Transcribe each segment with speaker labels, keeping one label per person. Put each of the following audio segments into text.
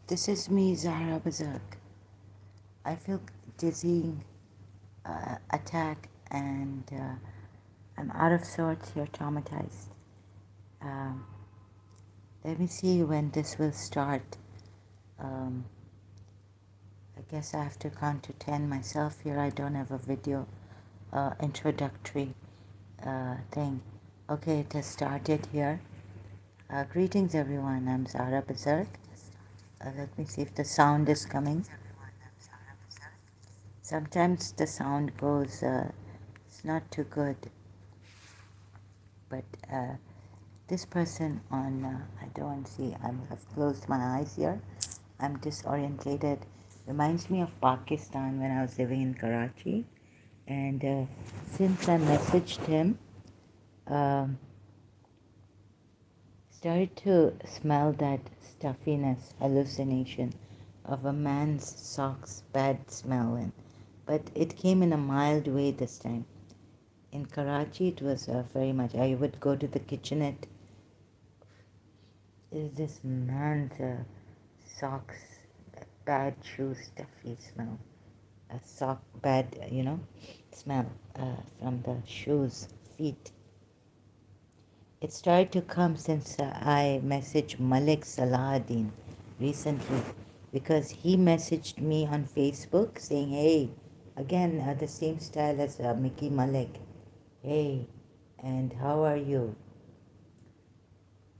Speaker 1: This is me, Zahra Bazak. I feel dizzying, attack, and I'm out of sorts here, traumatized. Um, Let me see when this will start. Um, I guess I have to count to 10 myself here. I don't have a video introductory thing. Okay, it has started here. Greetings, everyone. I'm Zahra Bazak. Let me see if the sound is coming. Sometimes the sound goes, it's not too good, but this person on, I don't see, I've closed my eyes here. I'm disorientated. Reminds me of Pakistan when I was living in Karachi. And since I messaged him, um, started to smell that stuffiness, hallucination of a man's socks, bad smell. But it came in a mild way this time. In Karachi, it was very much. I would go to the kitchenette. Is this man's socks, bad shoes, stuffy smell? A sock, bad, smell from the shoes, feet. It started to come since I messaged Malik Salahuddin recently because he messaged me on Facebook saying, hey, again, the same style as Mickey Malik. Hey, and how are you?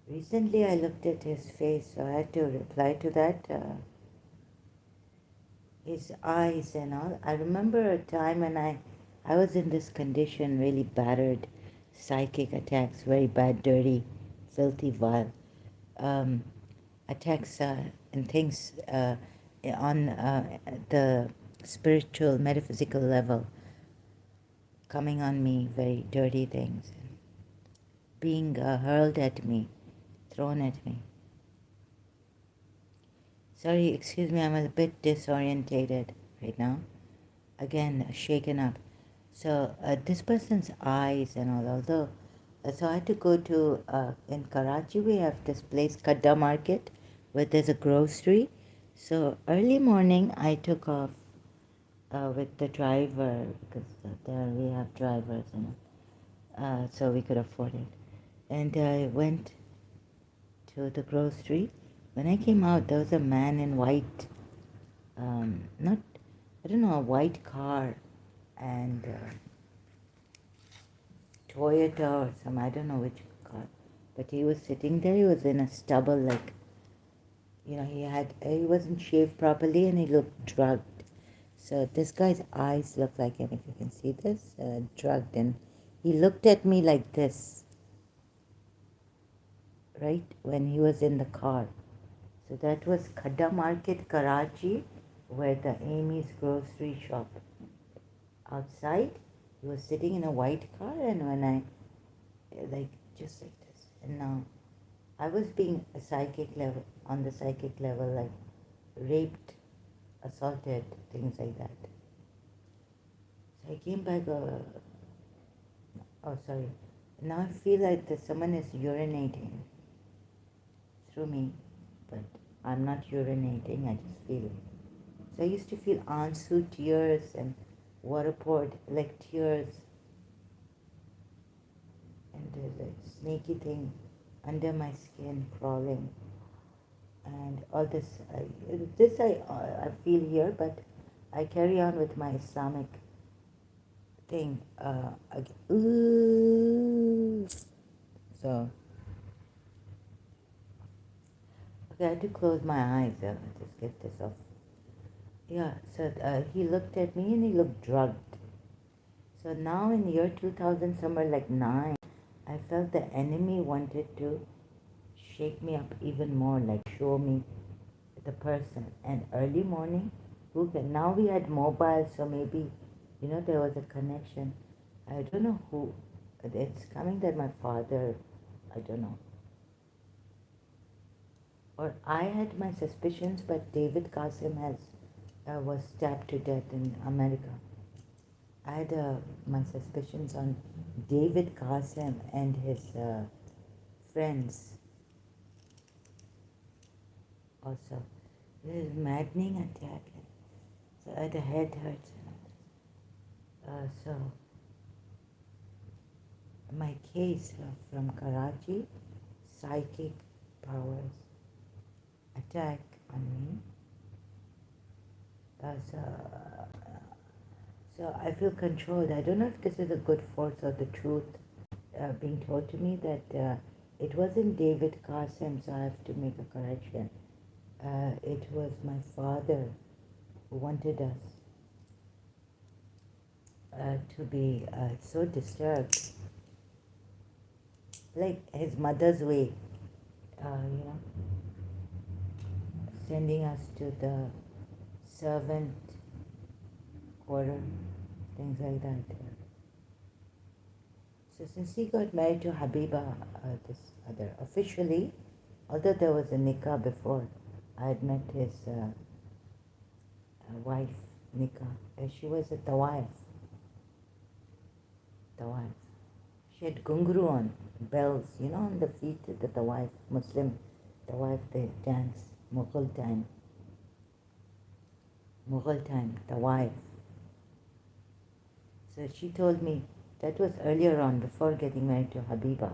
Speaker 1: Recently, I looked at his face, so I had to reply to that. His eyes and all. I remember a time when I was in this condition, really battered, psychic attacks, very bad, dirty, filthy, vile attacks and things on the spiritual, metaphysical level, coming on me, very dirty things, being hurled at me, thrown at me. Sorry, excuse me, I'm a bit disorientated right now. Again, shaken up. So this person's eyes and all, although, so I had to go to, in Karachi, we have this place, Kadda Market, where there's a grocery. So early morning, I took off with the driver, because there we have drivers, so we could afford it. And I went to the grocery. When I came out, there was a man in white, not, I don't know, a white car and Toyota or some, I don't know which car. But he was sitting there, he was in a stubble, like, he wasn't shaved properly and he looked drugged. So this guy's eyes look like, and if you can see this, drugged. And he looked at me like this, right, when he was in the car. So that was Khadda Market, Karachi, where the Amy's grocery shop. Outside, he was sitting in a white car, and when I, like, just like this. And now, I was being on the psychic level, like, raped, assaulted, things like that. So I came back, oh, sorry. Now I feel like someone is urinating through me, but I'm not urinating, I just feel it. So I used to feel Ansu tears and water poured, like tears, and there's a snaky thing under my skin crawling, and all this. I feel here, but I carry on with my Islamic thing. Ooh. So okay, I had to close my eyes. Just get this off. Yeah. So he looked at me and he looked drugged. So now in year 2000, somewhere like 9, I felt the enemy wanted to shake me up even more, like show me the person. And early morning, now we had mobile, so maybe, there was a connection. I don't know who. It's coming that my father, I don't know. Or I had my suspicions, but David Qasim was stabbed to death in America. I had my suspicions on David Qasim and his friends also. This maddening attack. So the head hurts and all this. So my case from Karachi, psychic powers attack on me. So I feel controlled. I don't know if this is a good force or the truth being told to me that it wasn't David Qasim, so I have to make a correction. It was my father who wanted us to be so disturbed, like his mother's way, you know, sending us to the servant quarter, things like that. So since he got married to Habiba, this other officially, although there was a nikah before, I had met his wife, nikah. She was a tawaf. She had gungru on, bells, you know, on the feet, the tawaf, Muslim tawaf, they dance, Mughal time, tawaf. So she told me that was earlier on, before getting married to Habiba.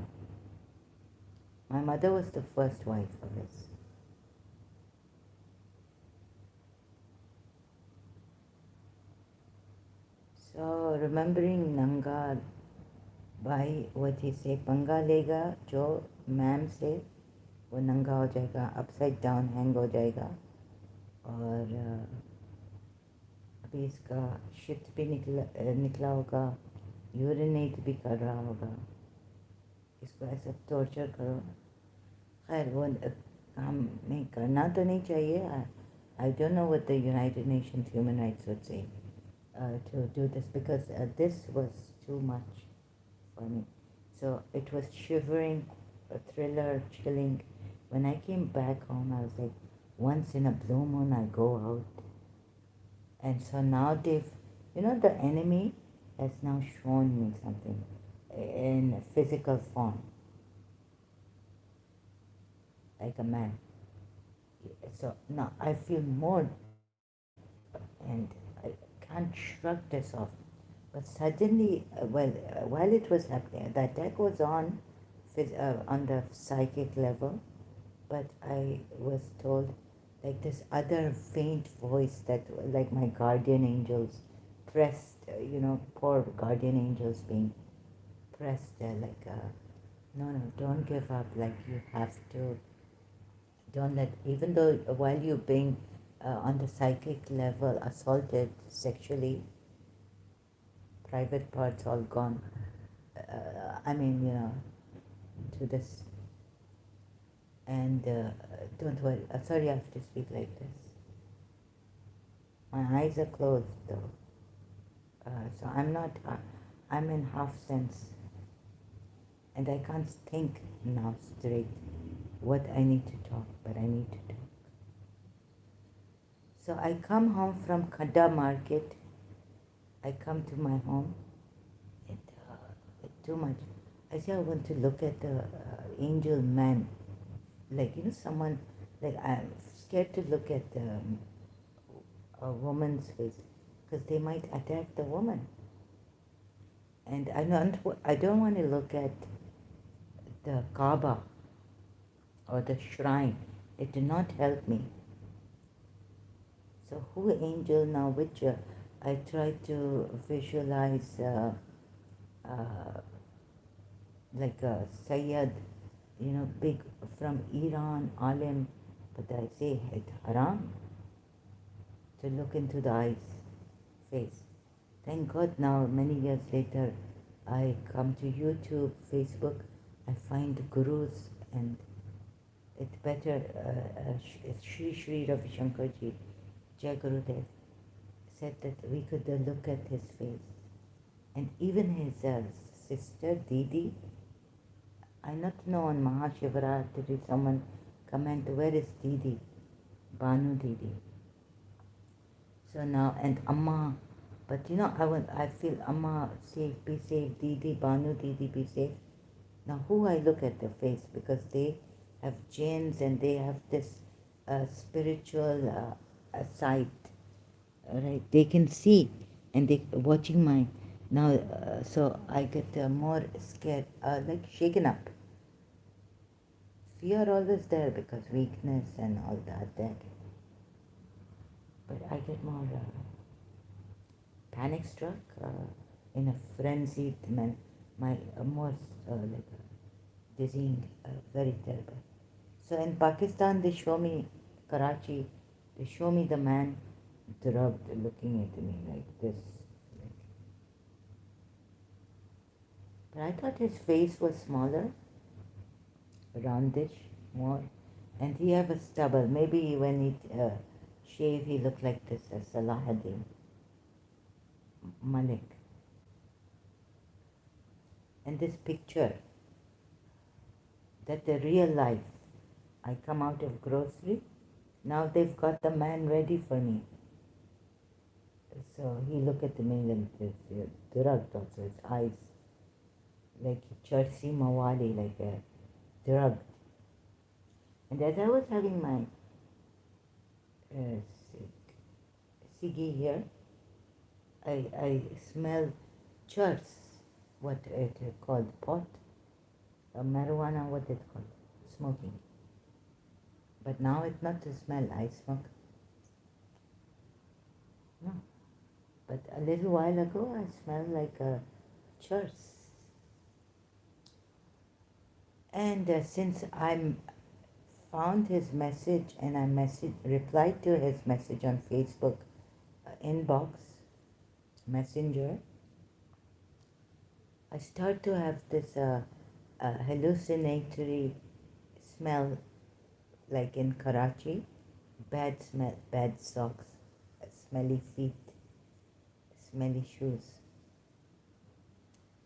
Speaker 1: My mother was the first wife of his. So remembering Nanga by what he say, पंगा लेगा जो ma'am से वो नंगा हो जाएगा, upside down hang हो जाएगा, और अभी इसका शिट भी निकला होगा, यूरिनेट भी कर रहा होगा, इसको ऐसा टॉर्चर करो. खैर वो काम नहीं करना तो नहीं चाहिए. I don't know what the United Nations Human Rights would say to do this, because this was too much for me. So it was shivering, a thriller, chilling. When I came back home, I was like, once in a blue moon I go out. And so now they've, the enemy has now shown me something in physical form, like a man. So now I feel more, and I can't shrug this off. But suddenly, while it was happening, the attack was on the psychic level, but I was told, like this other faint voice that, like my guardian angels, pressed, poor guardian angels being pressed there, like, no, don't give up, like you have to, don't let, even though while you're being on the psychic level assaulted sexually, private parts all gone. I mean, to this. And don't worry. Sorry, I have to speak like this. My eyes are closed though. So I'm not, I'm in half sense. And I can't think now straight what I need to talk, but I need to talk. So I come home from Khadda market. I come to my home. And too much. I say I want to look at the angel man. Like, someone, like I'm scared to look at a woman's face because they might attack the woman. And I don't want to look at the Kaaba or the shrine. It did not help me. So who angel now, which I try to visualize like a Sayyid, big from Iran, alim, but I say it haram to look into the eyes, face. Thank God now, many years later, I come to YouTube, Facebook, I find gurus, and it's better, Shri Ravi Shankarji, Jai Gurudev, said that we could look at his face. And even his sister, Didi, I not know on Mahashivratri someone comment, where is Didi? Banu Didi. So now, and Amma, but I feel Amma safe, be safe, Didi, Banu Didi, be safe. Now who I look at their face, because they have jinns and they have this spiritual sight, right? They can see, and they watching my now. So I get more scared, like shaken up. Fear always there because weakness and all that there, but I get more panic struck, in a frenzied man, my more like dizzying, very terrible. So in Pakistan, they show me Karachi. They show me the man drugged, looking at me like this. Like, but I thought his face was smaller, roundish, more, and he have a stubble. Maybe when he shave, he looked like this, Salahuddin Malik. And this picture, that the real life, I come out of grocery. Now they've got the man ready for me. So he looked at me like this, drugged also, his eyes like Chersi Mawali, like a drugged. And as I was having my uh, ciggy here, I smell churs, what it called, pot, marijuana, what it called, smoking. But now it's not the smell, I smoke. No. But a little while ago, I smelled like a churs. And since I found his message and I replied to his message on Facebook inbox, messenger, I start to have this hallucinatory smell like in Karachi, bad smell, bad socks, smelly feet, smelly shoes.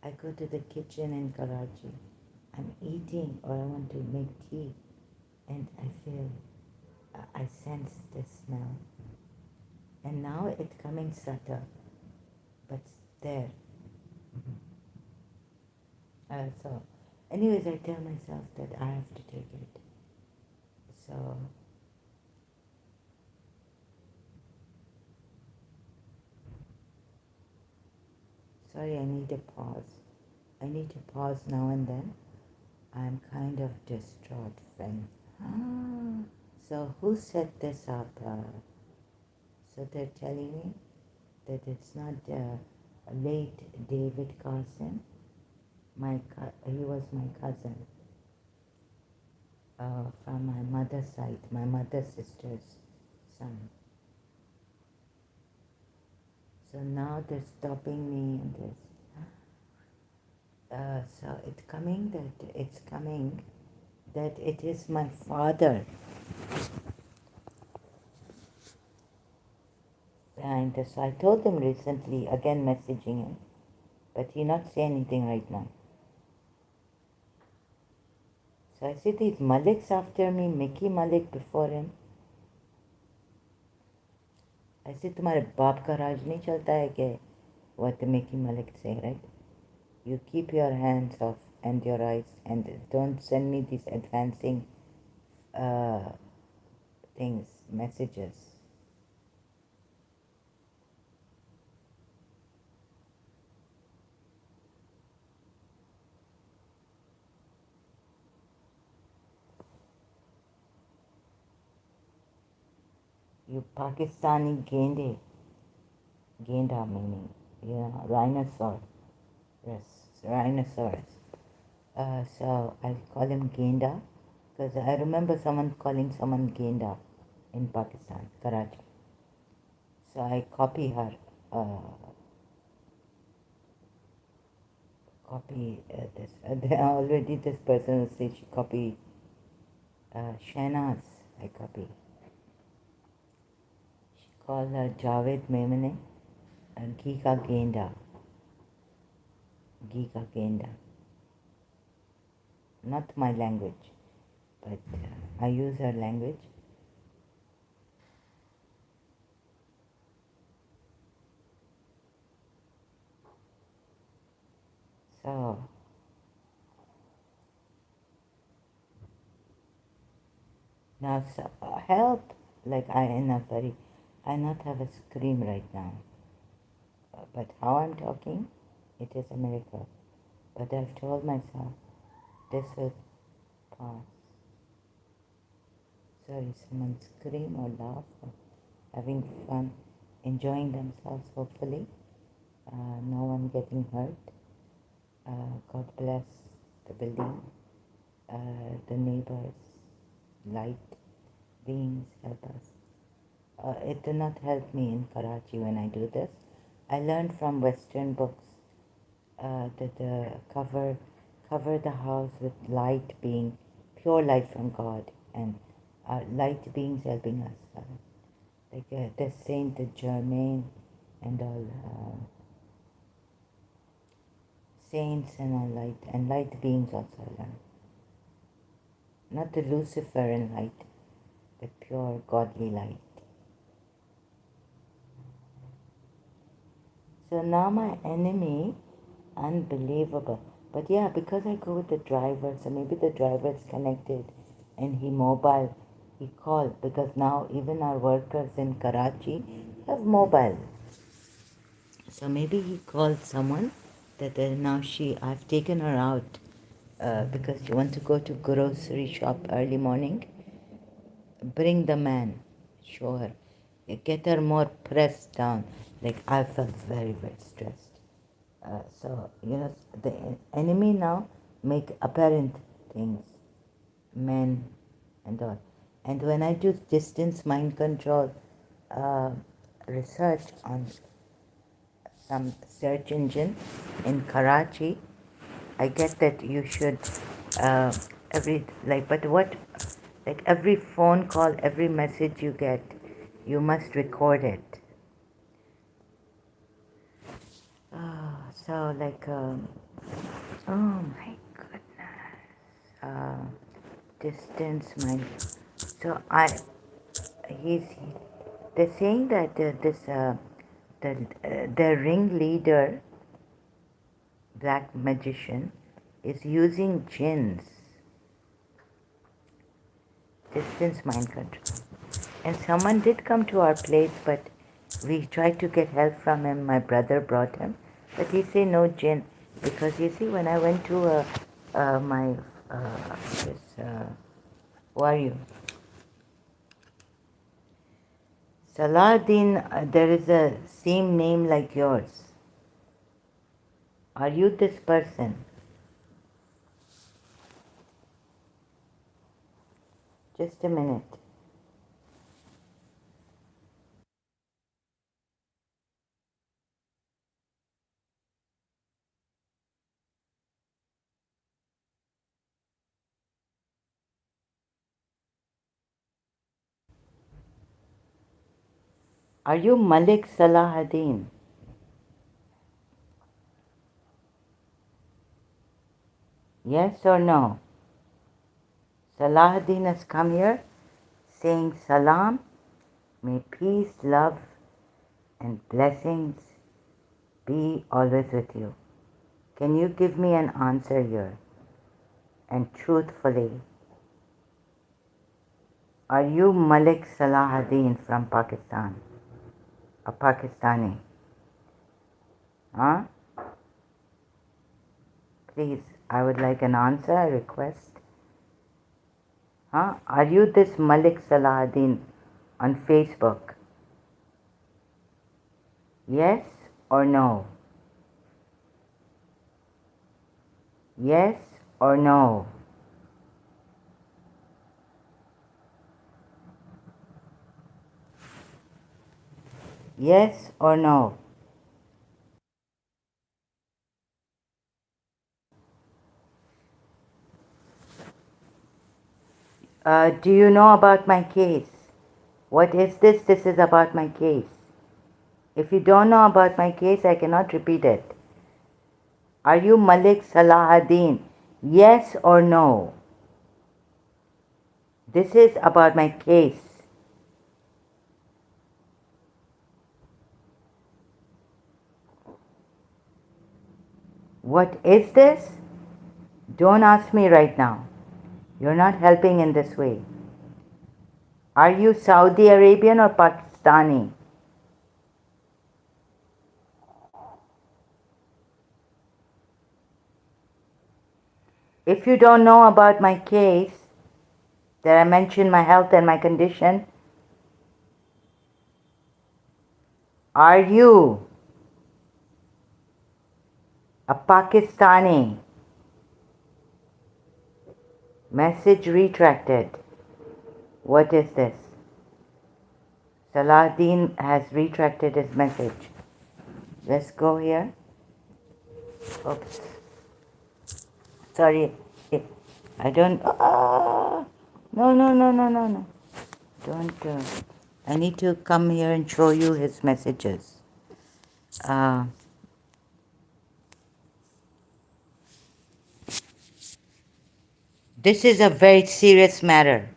Speaker 1: I go to the kitchen in Karachi, I'm eating or I want to make tea, and I feel, I sense the smell. And now it's coming subtle, but there. So, anyways, I tell myself that I have to take it. So, sorry, I need a pause. I need to pause now and then. I'm kind of distraught, friend. So, who set this up? So, they're telling me that it's not late David Carson. He was my cousin from my mother's side, my mother's sister's son. So now they're stopping me in this. So it's coming that it is my father behind this. So I told him recently, again messaging him, but he not say anything right now. So I see these Maliks after me, Mickey Malik before him. I said, तुम्हारे बाप का राज नहीं चलता है क्या? What the Mickey Malik say, right? You keep your hands off and your eyes, and don't send me these advancing things, messages. You Pakistani Genda meaning, rhinosaur. Yes, rhinoceros. So I call him Genda because I remember someone calling someone Genda in Pakistan, Karachi. So I copy her, this. Already this person will say she copy Shahnaz. I copy. She called her Javed Memene Gika Genda. Gika Genda. Not my language, but I use her language. So Now, so, help, like I not have a scream right now, but how I'm talking, it is a miracle. But I've told myself this will pass. Sorry, someone scream or laugh or having fun, enjoying themselves, hopefully. No one getting hurt. God bless the building, the neighbors, light beings help us. It did not help me in Karachi when I do this. I learned from Western books that cover the house with light being pure light from God and light beings helping us. Like the Saint Germain and all saints and all light beings also I learned. Not the Luciferian light, the pure godly light. So now my enemy, unbelievable. But yeah, because I go with the driver, so maybe the driver is connected and he called because now even our workers in Karachi have mobile. So maybe he called someone that now I've taken her out because she wants to go to grocery shop early morning. Bring the man, show her, get her more pressed down. Like I felt very, very stressed. So, the enemy now make apparent things, men and all. And when I do distance mind control uh, research on some search engine in Karachi, I get that you should every phone call, every message you get, you must record it. So oh my goodness, uh, distance mind. So he's, they're saying that the ringleader, black magician, is using jinns, distance mind control. And someone did come to our place, but we tried to get help from him. My brother brought him, but he said no jinn, because you see, when I went to my this who are you? Salahuddin, there is a same name like yours. Are you this person? Just a minute. Are you Malik Salahuddin? Yes or no? Salahuddin has come here saying salam, may peace, love, and blessings be always with you. Can you give me an answer here? And truthfully, are you Malik Salahuddin from Pakistan? A Pakistani? Huh? Please, I would like an answer, a request. Huh? Are you this Malik Salahuddin on Facebook? Yes or no? Yes or no? Yes or no? Do you know about my case? What is this? This is about my case. If you don't know about my case, I cannot repeat it. Are you Malik Salahuddin? Yes or no? This is about my case. What is this? Don't ask me right now. You're not helping in this way. Are you Saudi Arabian or Pakistani? If you don't know about my case, that I mentioned my health and my condition, are you a Pakistani? Message retracted. What is this? Salahuddin has retracted his message. Let's go here. Oops. Sorry. I don't. No, no, no, no, no, no. Don't. I need to come here and show you his messages. This is a very serious matter.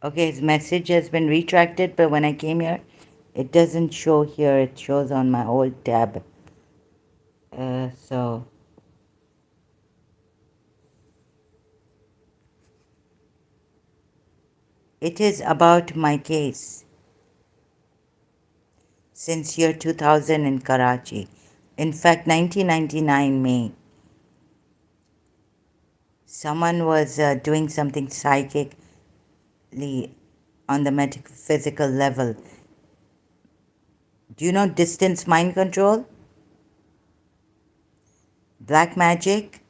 Speaker 1: Okay, his message has been retracted, but when I came here, it doesn't show here. It shows on my old tab. So it is about my case since year 2000 in Karachi. In fact, 1999 May. Someone was doing something psychically on the metaphysical level. Do you know distance mind control? Black magic?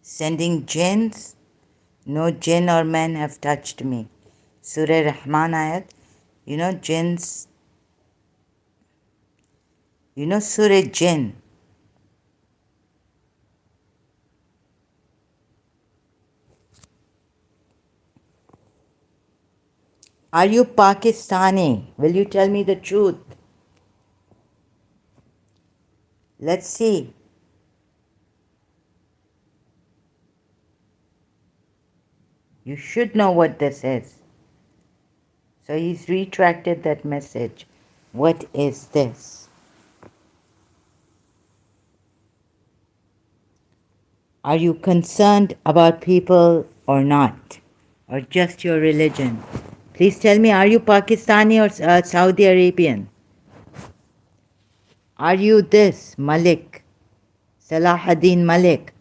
Speaker 1: Sending jinns? No jinn or men have touched me. Surah Rahman ayat. You know jinns? You know Surah Jinn? Are you Pakistani? Will you tell me the truth? Let's see. You should know what this is. So he's retracted that message. What is this? Are you concerned about people or not? Or just your religion? Please tell me, are you Pakistani or Saudi Arabian? Are you this, Malik? Salahuddin Malik?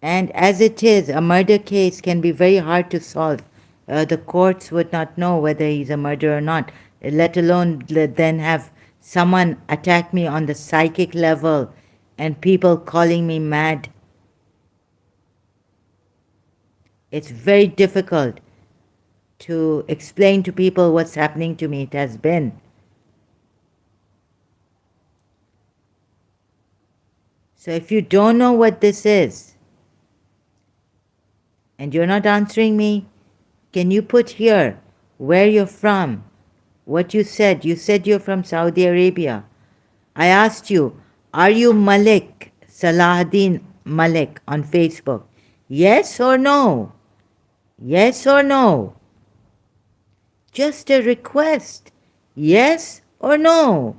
Speaker 1: And as it is, a murder case can be very hard to solve. The courts would not know whether he's a murderer or not, let alone then have someone attack me on the psychic level and people calling me mad. It's very difficult to explain to people what's happening to me. It has been. So if you don't know what this is and you're not answering me, can you put here where you're from? What you said. You said you're from Saudi Arabia. I asked you, are you Malik, Salahuddin Malik on Facebook? Yes or no? Yes or no? Just a request. Yes or no?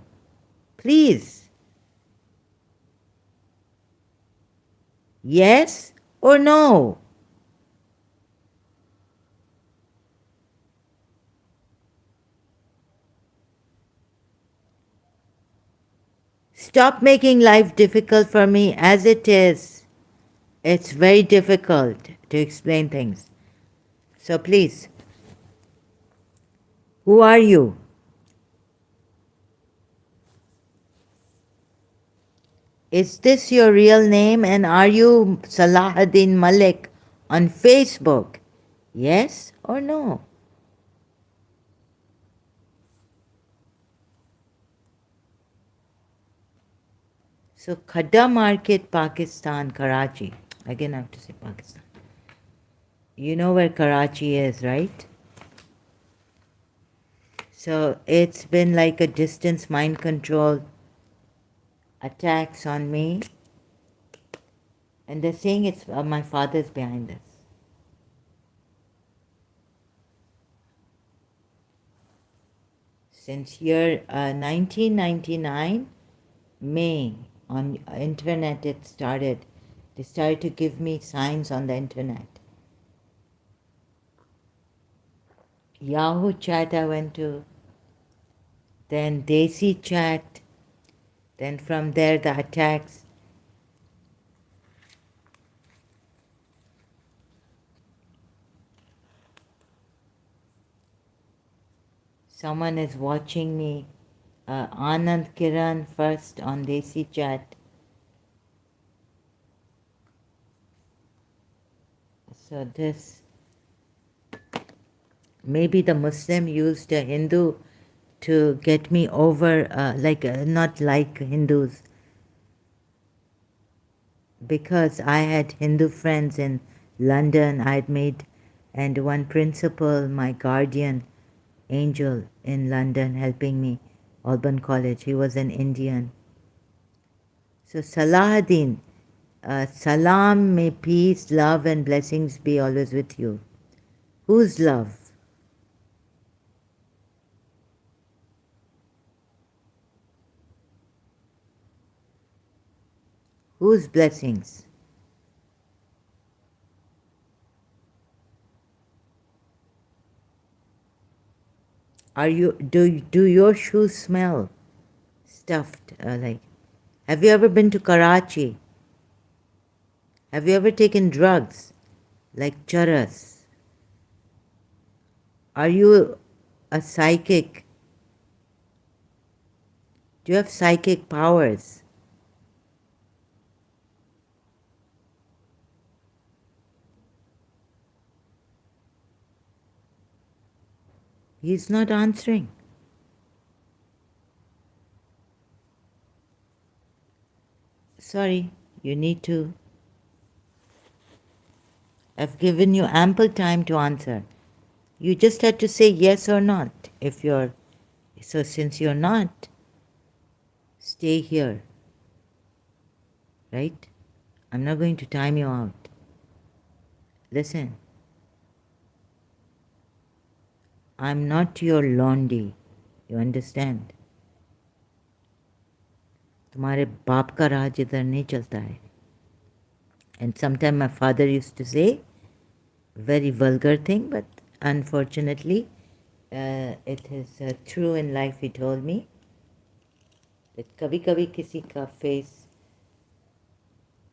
Speaker 1: Please. Yes or no? Stop making life difficult for me as it is. It's very difficult to explain things. So please, who are you? Is this your real name and are you Salahuddin Malik on Facebook? Yes or no? So Khadda Market, Pakistan, Karachi. Again, I have to say Pakistan. You know where Karachi is, right? So it's been like a distance mind control attacks on me. And they're saying it's my father's behind this. Since year 1999, May. On internet it started. They started to give me signs on the internet. Yahoo chat I went to, then Desi chat, then from there the attacks. Someone is watching me. Anand Kiran first on Desi chat. So this, maybe the Muslim used a Hindu to get me over, not like Hindus, because I had Hindu friends in London. I had made, and one principal, my guardian angel in London, helping me, Auburn College. He was an Indian. So Salahuddin, salam, may peace, love, and blessings be always with you. Whose love? Whose blessings? Are you, do your shoes smell stuffed? Have you ever been to Karachi? Have you ever taken drugs like charas? Are you a psychic? Do you have psychic powers? He's not answering. Sorry, you need to. I've given you ample time to answer. You just had to say yes or not. If you're, so since you're not, stay here, right? I'm not going to time you out. Listen, I'm not your laundry. You understand? तुम्हारे बाप का राज इधर नहीं चलता है. And sometimes my father used to say, very vulgar thing, but unfortunately, it is true in life. He told me that कभी कभी किसी का face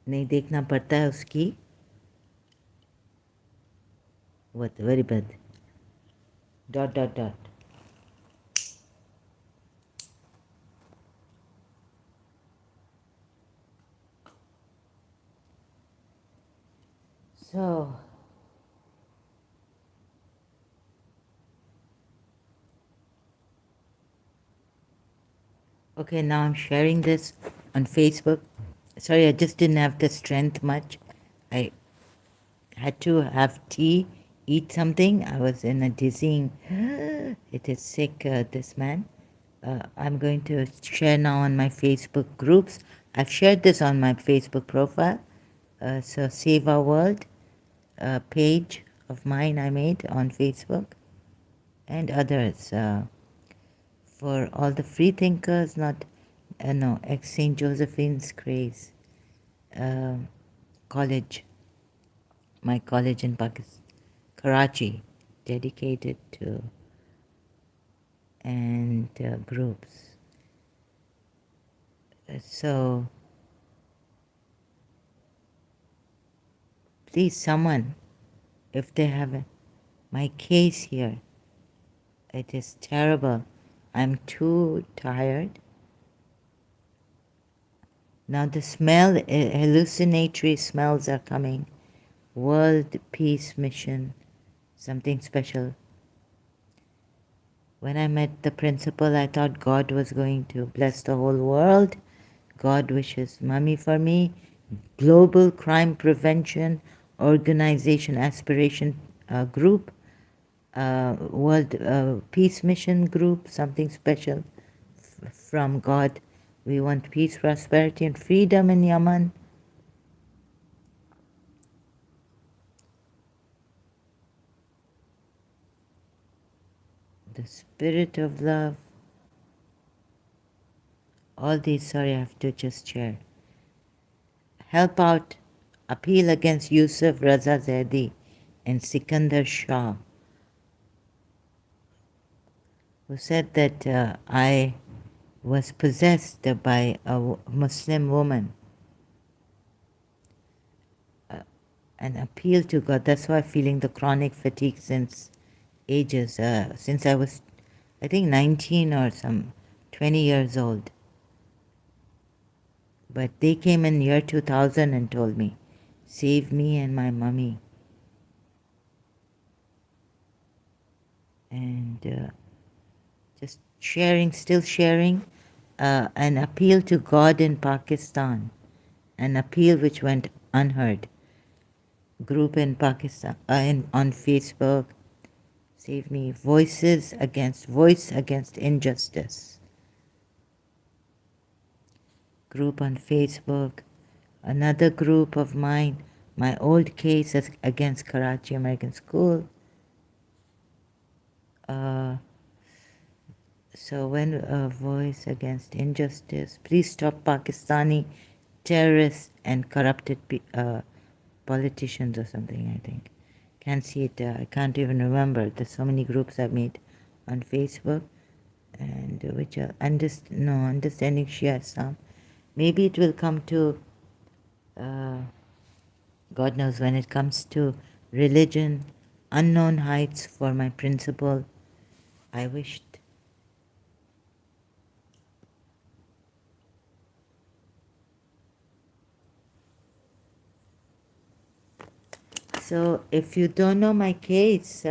Speaker 1: नहीं देखना पड़ता है उसकी. What? Very bad. Dot dot dot. So, okay, now I'm sharing this on Facebook. Sorry, I just didn't have the strength much. I had to have tea, eat something. I was in a dizzying, it is sick, this man. I'm going to share now on my Facebook groups. I've shared this on my Facebook profile. So Save Our World page of mine I made on Facebook, and others for all the free thinkers, not, no, ex-St. Josephine's Grace college, my college in Pakistan, Karachi, dedicated to, and groups. So please, someone, if they have my case here, it is terrible. I'm too tired. Now the smell, hallucinatory smells are coming. World Peace Mission, something special. When I met the principal, I thought God was going to bless the whole world. God wishes mommy for me. Global Crime Prevention Organization Aspiration Group, World Peace Mission Group, something special from God. We want peace, prosperity, and freedom in Yemen. The spirit of love all these, sorry, I have to just share. Help out, appeal against Yusuf Raza Zaidi and Sikandar Shah, who said that I was possessed by a Muslim woman. An appeal to God. That's why I'm feeling the chronic fatigue since ages, since I was, I think, 19 or 20 years old. But they came in year 2000 and told me, save me and my mummy. And just sharing, still sharing, an appeal to God in Pakistan, an appeal which went unheard. Group in Pakistan, on Facebook, save me, voice against injustice. Group on Facebook, another group of mine, my old case against Karachi American School. So when a voice against injustice, please stop Pakistani terrorists and corrupted politicians or something, I think. Can't see it, I can't even remember. There's so many groups I've made on Facebook, and which are understanding Shia Islam. Maybe it will come to, God knows, when it comes to religion, unknown heights for my principle. I wished. So if you don't know my case,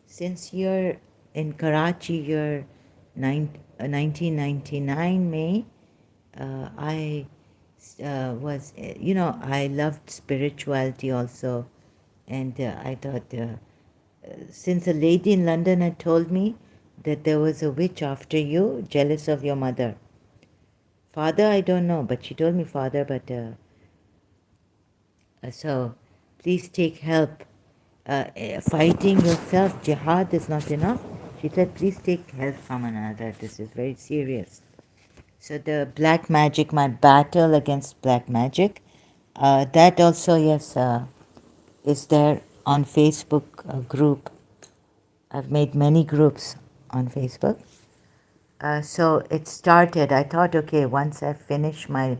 Speaker 1: since you're in Karachi, you're 1999 May, I was, I loved spirituality also. And I thought, since a lady in London had told me that there was a witch after you, jealous of your mother. Father, I don't know, but she told me father, but so please take help. Fighting yourself, jihad is not enough. She said, please take help from another. This is very serious. So the black magic, my battle against black magic, that also, yes, is there on Facebook group. I've made many groups on Facebook. So it started, I thought, okay, once I finish my,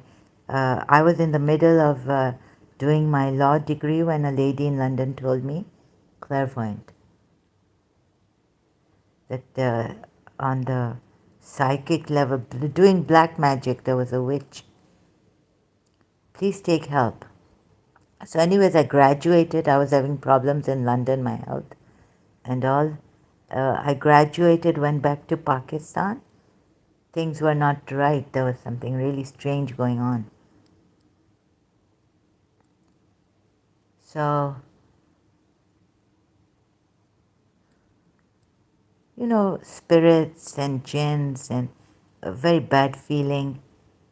Speaker 1: I was in the middle of doing my law degree when a lady in London told me, clairvoyant, that on the psychic level, doing black magic, there was a witch. Please take help. So anyways, I graduated. I was having problems in London, my health and all. I graduated, went back to Pakistan. Things were not right. There was something really strange going on. So, spirits and jinns and a very bad feeling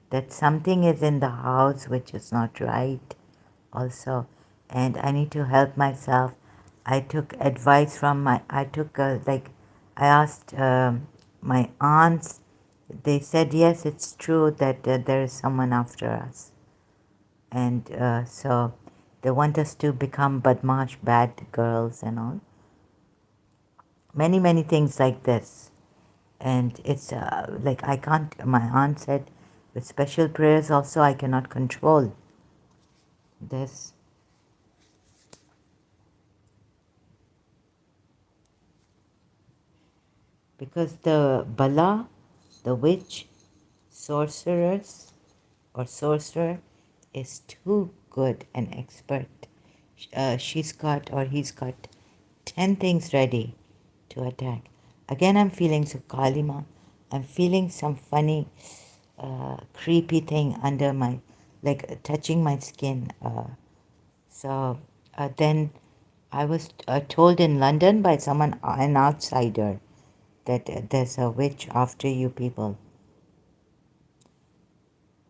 Speaker 1: that something is in the house which is not right also, and I need to help myself. I took advice from I asked my aunts. They said, yes, it's true that there is someone after us. And so they want us to become badmash, bad girls and all. Many, many things like this. And it's I can't, my aunt said, with special prayers also, I cannot control this. Because the Bala, the witch, sorceress or sorcerer, is too good an expert. She's got, or he's got 10 things ready to attack. Again, I'm feeling so Kalima. I'm feeling some funny, creepy thing under my, like touching my skin. So then I was told in London by someone, an outsider, that there's a witch after you people.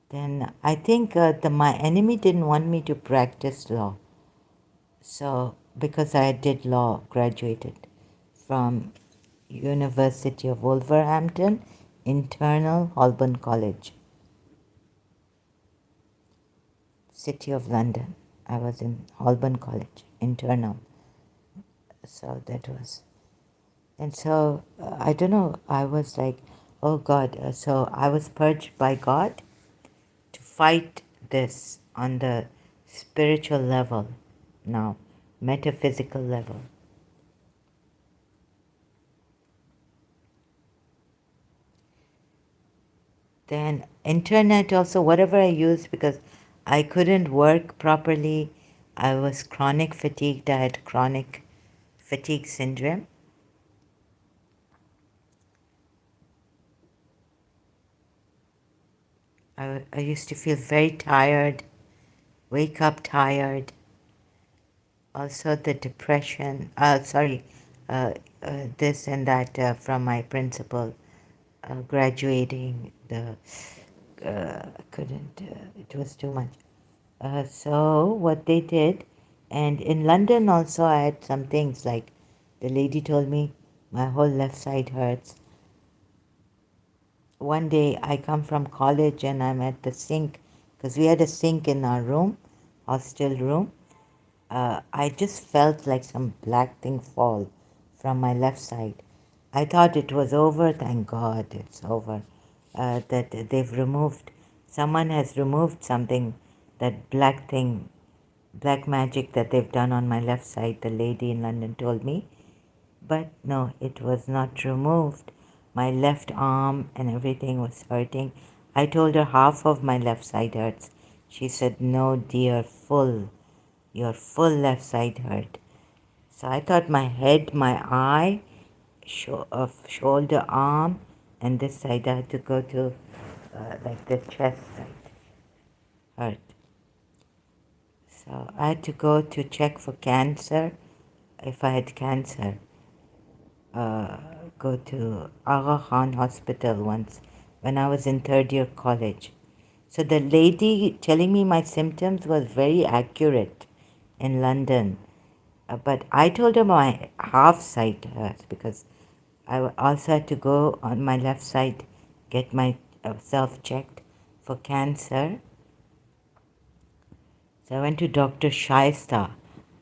Speaker 1: Then I think my enemy didn't want me to practice law. So because I did law, graduated from University of Wolverhampton, internal Holborn College. City of London. I was in Holborn College, internal. So that was. And so, I don't know, I was like, oh God. So I was purged by God to fight this on the spiritual level now, metaphysical level. Then internet also, whatever I used, because I couldn't work properly. I was chronic fatigued. I had chronic fatigue syndrome. I used to feel very tired, wake up tired. Also the depression, uh, this and that from my principal, graduating, I couldn't, it was too much. So what they did, and in London also I had some things like the lady told me my whole left side hurts. One day I come from college and I'm at the sink because we had a sink in our room, hostel room. I just felt like some black thing fall from my left side. I thought it was over. Thank God it's over. That they've removed, someone has removed something, that black thing, black magic that they've done on my left side, the lady in London told me. But no, it was not removed. My left arm and everything was hurting. I told her half of my left side hurts. She said, no, dear, your full left side hurt. So I thought my head, my eye, shoulder, arm, and this side I had to go to like the chest side hurt. So I had to go to check for cancer. If I had cancer, uh, go to Aga Khan Hospital once when I was in third year college. So the lady telling me my symptoms was very accurate in London. But I told her my half side hurts because also had to go on my left side, get myself checked for cancer. So I went to Dr. Shaista,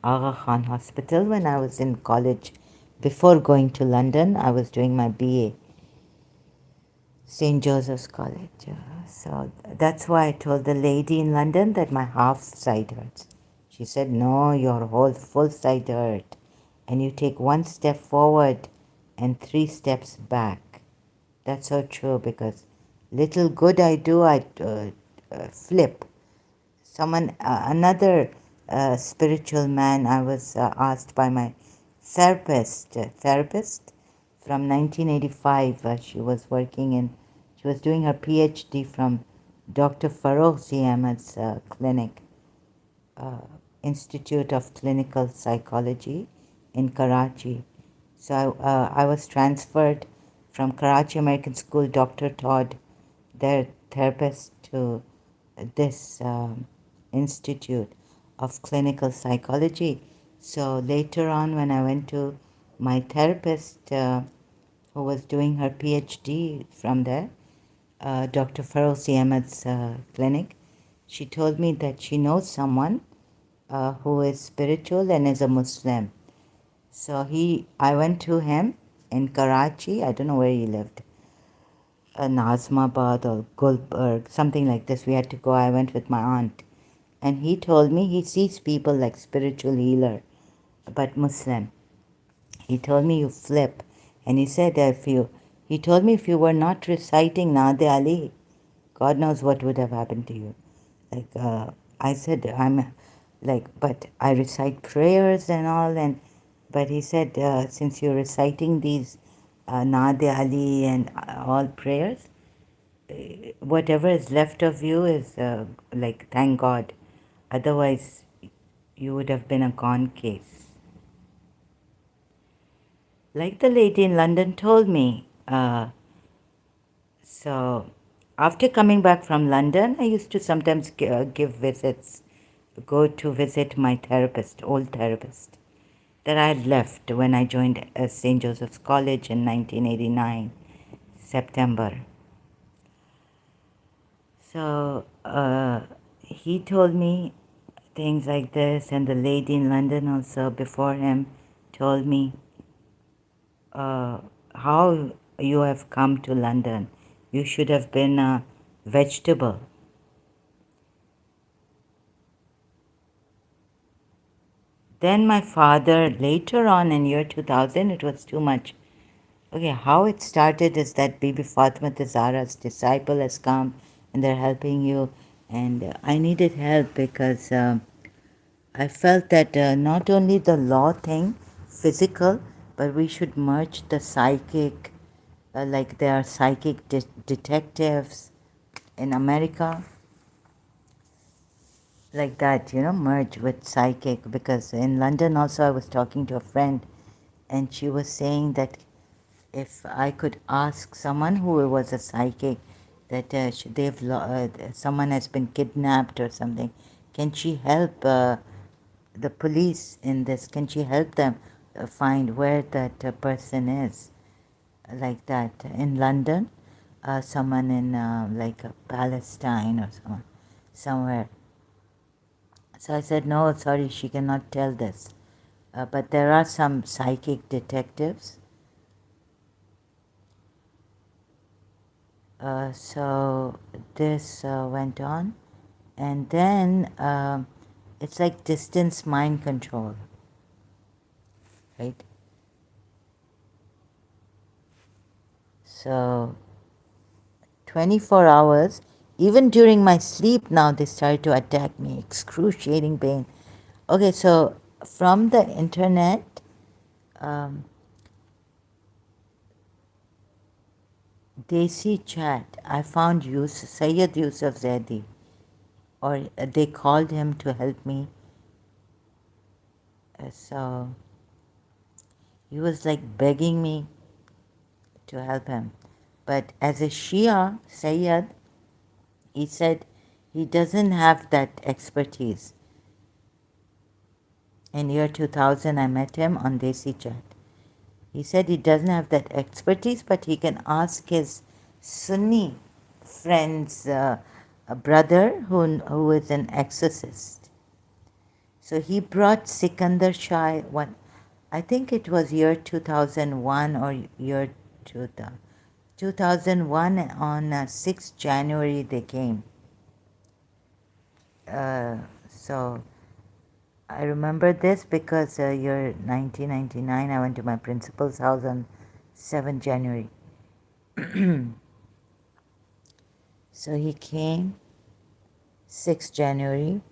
Speaker 1: Aga Khan Hospital when I was in college. Before going to London, I was doing my BA, St. Joseph's College. So that's why I told the lady in London that my half side hurts. She said, no, your whole full side hurt. And you take one step forward and three steps back. That's so true because little good I do, I flip. Another spiritual man, I was asked by my therapist from 1985. She was doing her PhD from Dr. Farooq Z. Ahmed's clinic, uh, Institute of Clinical Psychology in Karachi. So I was transferred from Karachi American School, Dr. Todd, their therapist, to this Institute of Clinical Psychology. So later on, when I went to my therapist, who was doing her PhD from there, Dr. Ferozi Ahmed's clinic, she told me that she knows someone who is spiritual and is a Muslim. So I went to him in Karachi. I don't know where he lived, Nazmabad or Gulberg, something like this. We had to go. I went with my aunt. And he told me he sees people like spiritual healer, but Muslim. He told me you flip. And he said he told me if you were not reciting Naade Ali, God knows what would have happened to you. Like, I said, but I recite prayers and all. But he said, since you're reciting these Naade Ali and all prayers, whatever is left of you is like, thank God. Otherwise, you would have been a gone case. Like the lady in London told me. So, after coming back from London, I used to sometimes give visits, go to visit my therapist, old therapist, that I had left when I joined St. Joseph's College in 1989, September. So, he told me things like this, and the lady in London also before him told me uh, how you have come to London. You should have been a vegetable. Then my father, later on in year 2000, it was too much. Okay, how it started is that Bibi Fatima Zahra's disciple has come and they're helping you. And I needed help because I felt that not only the law thing, physical, but we should merge the psychic, like there are psychic detectives in America, like that, merge with psychic. Because in London also I was talking to a friend and she was saying that if I could ask someone who was a psychic that someone has been kidnapped or something, can she help the police in this? Can she help them find where that person is? Like that in London, someone in like Palestine or somewhere. So I said, no, sorry, she cannot tell this. But there are some psychic detectives. So this went on. And then it's like distance mind control, right? So 24 hours, even during my sleep now, they started to attack me, excruciating pain. Okay, so from the internet, um, Desi chat, I found Sayyid Yusuf Zaidi, or they called him to help me. So he was like begging me to help him. But as a Shia Sayyid, he said he doesn't have that expertise. In year 2000, I met him on Desi Chat. He said he doesn't have that expertise, but he can ask his Sunni friend's a brother who is an exorcist. So he brought Sikandar Shah, I think it was year 2001 or year 2000. 2001 on 6th January they came. So I remember this because year 1999 I went to my principal's house on 7th January. So he came 6th January,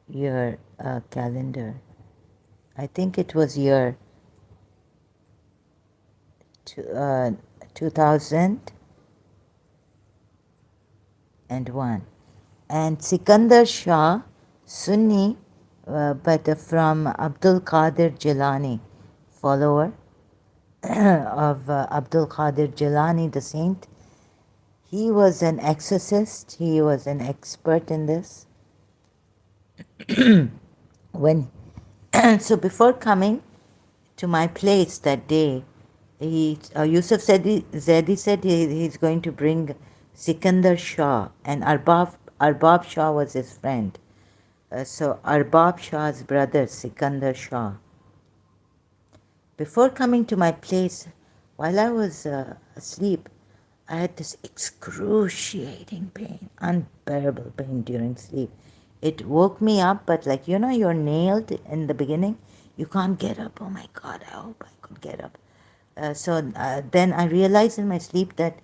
Speaker 1: year calendar. I think it was year 2001. And Sikandar Shah, Sunni, but from Abdul Qadir Jilani, follower of Abdul Qadir Jilani, the saint. He was an exorcist. He was an expert in this. When so before coming to my place that day, Yusuf Zedi said he's going to bring Sikandar Shah, and Arbab Shah was his friend. So Arbab Shah's brother, Sikandar Shah. Before coming to my place, while I was asleep, I had this excruciating pain, unbearable pain during sleep. It woke me up, but like, you're nailed in the beginning. You can't get up. Oh my God, I hope I could get up. So then I realized in my sleep that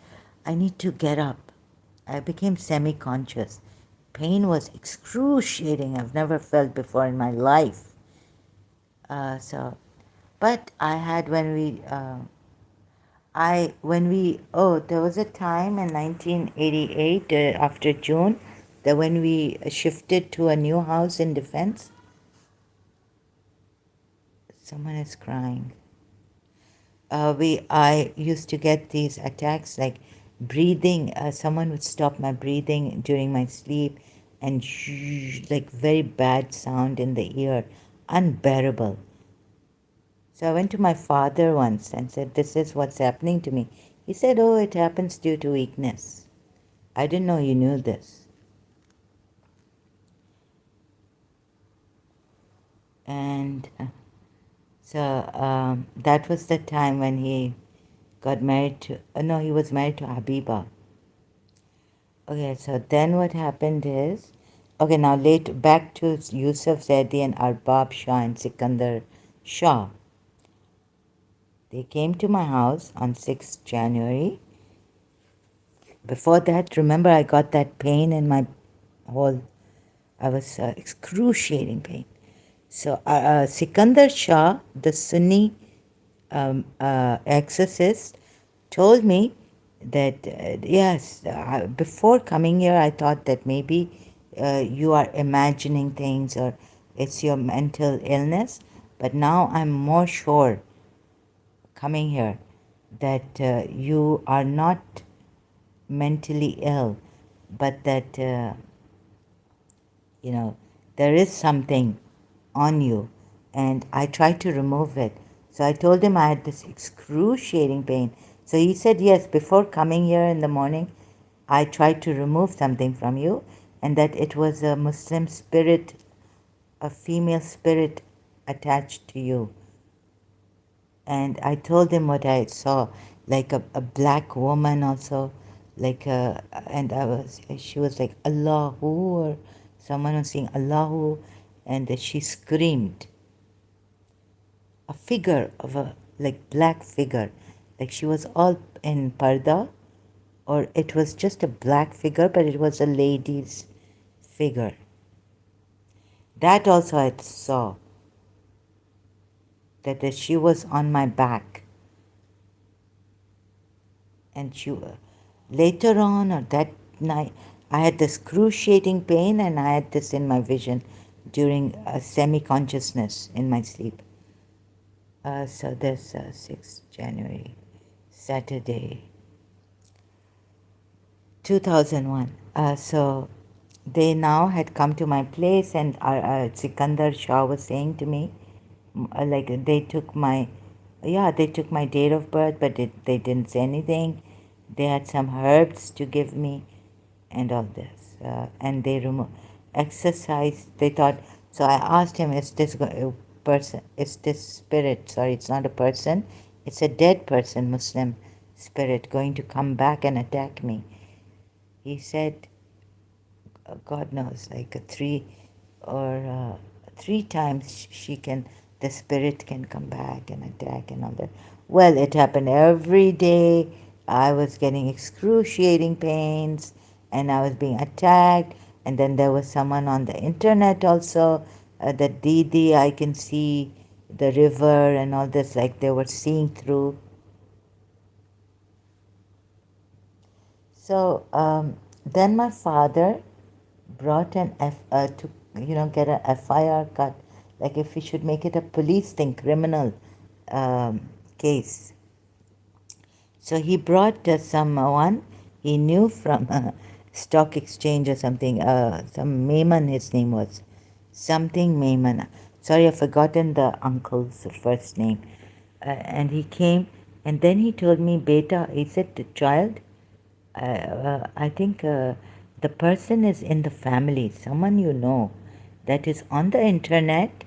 Speaker 1: I need to get up. I became semi-conscious. Pain was excruciating. I've never felt before in my life. But I had there was a time in 1988 after June that when we shifted to a new house in Defense, someone is crying. I used to get these attacks like breathing. Someone would stop my breathing during my sleep, and like very bad sound in the ear, unbearable. So I went to my father once and said, "This is what's happening to me." He said, "Oh, it happens due to weakness." I didn't know you knew this. And that was the time when he got married to, no, he was married to Habiba. Okay, so then what happened is, okay, now back to Yusuf Zaidi and Arbab Shah and Sikandar Shah. They came to my house on 6th January. Before that, remember, I got that pain in my whole, I was excruciating pain. So Sikandar Shah, the Sunni exorcist, told me that, yes, before coming here, I thought that maybe you are imagining things or it's your mental illness. But now I'm more sure coming here that you are not mentally ill, but that, there is something on you. And I tried to remove it. So I told him I had this excruciating pain. So he said, yes, before coming here in the morning, I tried to remove something from you, and that it was a Muslim spirit, a female spirit attached to you. And I told him what I saw, like a black woman also, like and she was like Allahu, or someone was saying Allahu, and she screamed. A figure of a like black figure, like she was all in parda, or it was just a black figure, but it was a lady's figure. That also I saw, that she was on my back, and she later on, or that night, I had this excruciating pain, and I had this in my vision during a semi-consciousness in my sleep. So this 6th January, Saturday, 2001. So they now had come to my place, and Sikandar Shah was saying to me, like they took my date of birth, but they didn't say anything. They had some herbs to give me, and all this, and they exercise. They thought. So I asked him, "Is this person? Is this spirit? Sorry, it's not a person. It's a dead person, Muslim spirit, going to come back and attack me." He said, God knows, like three times the spirit can come back and attack and all that. Well, it happened every day. I was getting excruciating pains, and I was being attacked. And then there was someone on the internet also, that Didi, I can see the river and all this, like they were seeing through. So then my father brought to get a FIR cut, like if we should make it a police thing, criminal case. So he brought someone he knew from a stock exchange or something, some Mayman, his name was, something Mayman. Sorry, I've forgotten the uncle's first name. And he came, and then he told me, Beta, he said, the child, I think the person is in the family, someone you know, that is on the internet,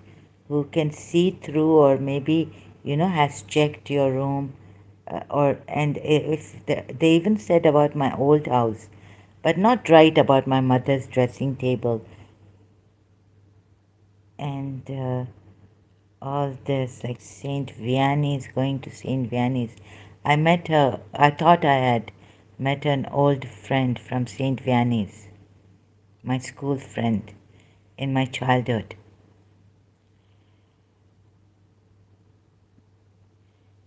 Speaker 1: who can see through, or maybe has checked your room, or and if they even said about my old house, but not right about my mother's dressing table, and all this, like Saint Vianney's, going to Saint Vianney's. I met her. I thought I had met an old friend from Saint Vianney's, my school friend in my childhood.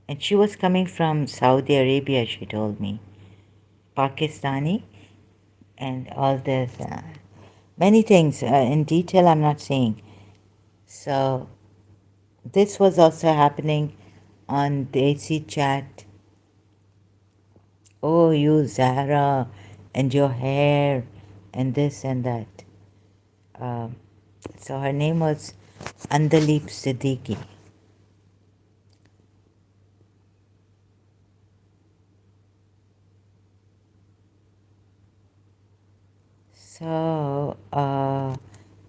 Speaker 1: And she was coming from Saudi Arabia, she told me. Pakistani, and all this. Many things in detail I'm not saying. So this was also happening on Desi Chat. Oh, you Zahra, and your hair, and this and that. Um, so her name was Andalip Siddiqui.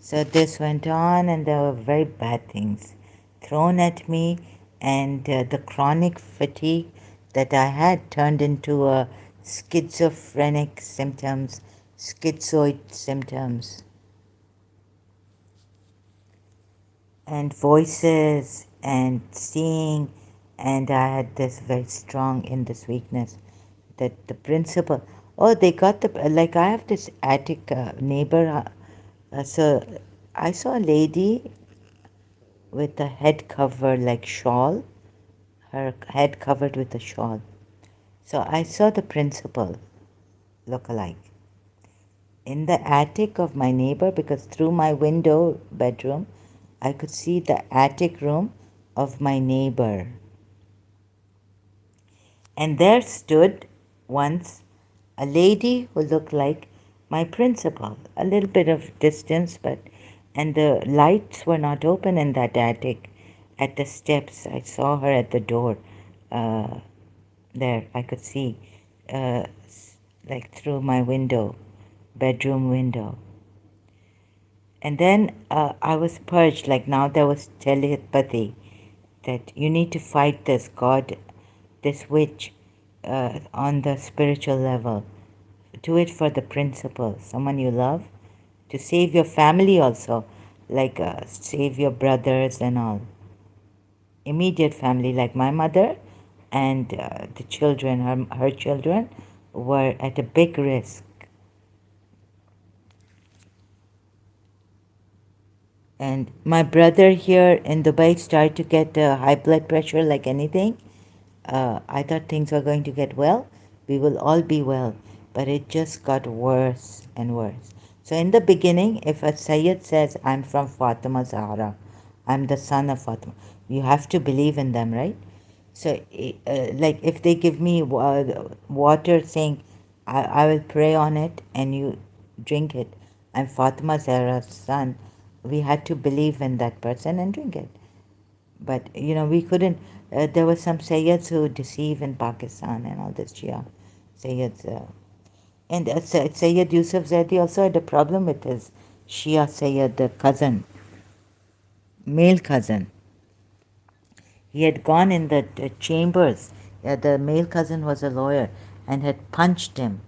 Speaker 1: So this went on, and there were very bad things thrown at me, and the chronic fatigue that I had turned into a schizophrenic symptoms, schizoid symptoms, and voices and seeing, and I had this very strong in this weakness that the principal. Oh, they got the like. I have this attic neighbor. So I saw a lady with a head cover like shawl, her head covered with a shawl. So I saw the principal look alike in the attic of my neighbor, because through my window bedroom I could see the attic room of my neighbor. And there stood once a lady who looked like my principal, a little bit of distance, but and the lights were not open in that attic. At the steps, I saw her at the door. Uh, there, I could see, uh, like through my window, bedroom window. And then I was purged, like now there was telepathy that you need to fight this God, this witch on the spiritual level. Do it for the principal, someone you love, to save your family also, like save your brothers and all. Immediate family, like my mother and the children, her children, were at a big risk. And my brother here in Dubai started to get high blood pressure like anything. I thought things were going to get well. We will all be well. But it just got worse and worse. So in the beginning, if a Sayyid says, I'm from Fatima Zahra, I'm the son of Fatima, you have to believe in them, right? So, like if they give me water saying, I will pray on it and you drink it, I'm Fatima Zahra's son, we had to believe in that person and drink it. But, we couldn't, there were some Sayyids who deceive in Pakistan and all this Shia Sayyids. And Sayyid Yusuf Zaidi also had a problem with his Shia Sayyid, the cousin, male cousin. He had gone in the chambers. The male cousin was a lawyer and had punched him,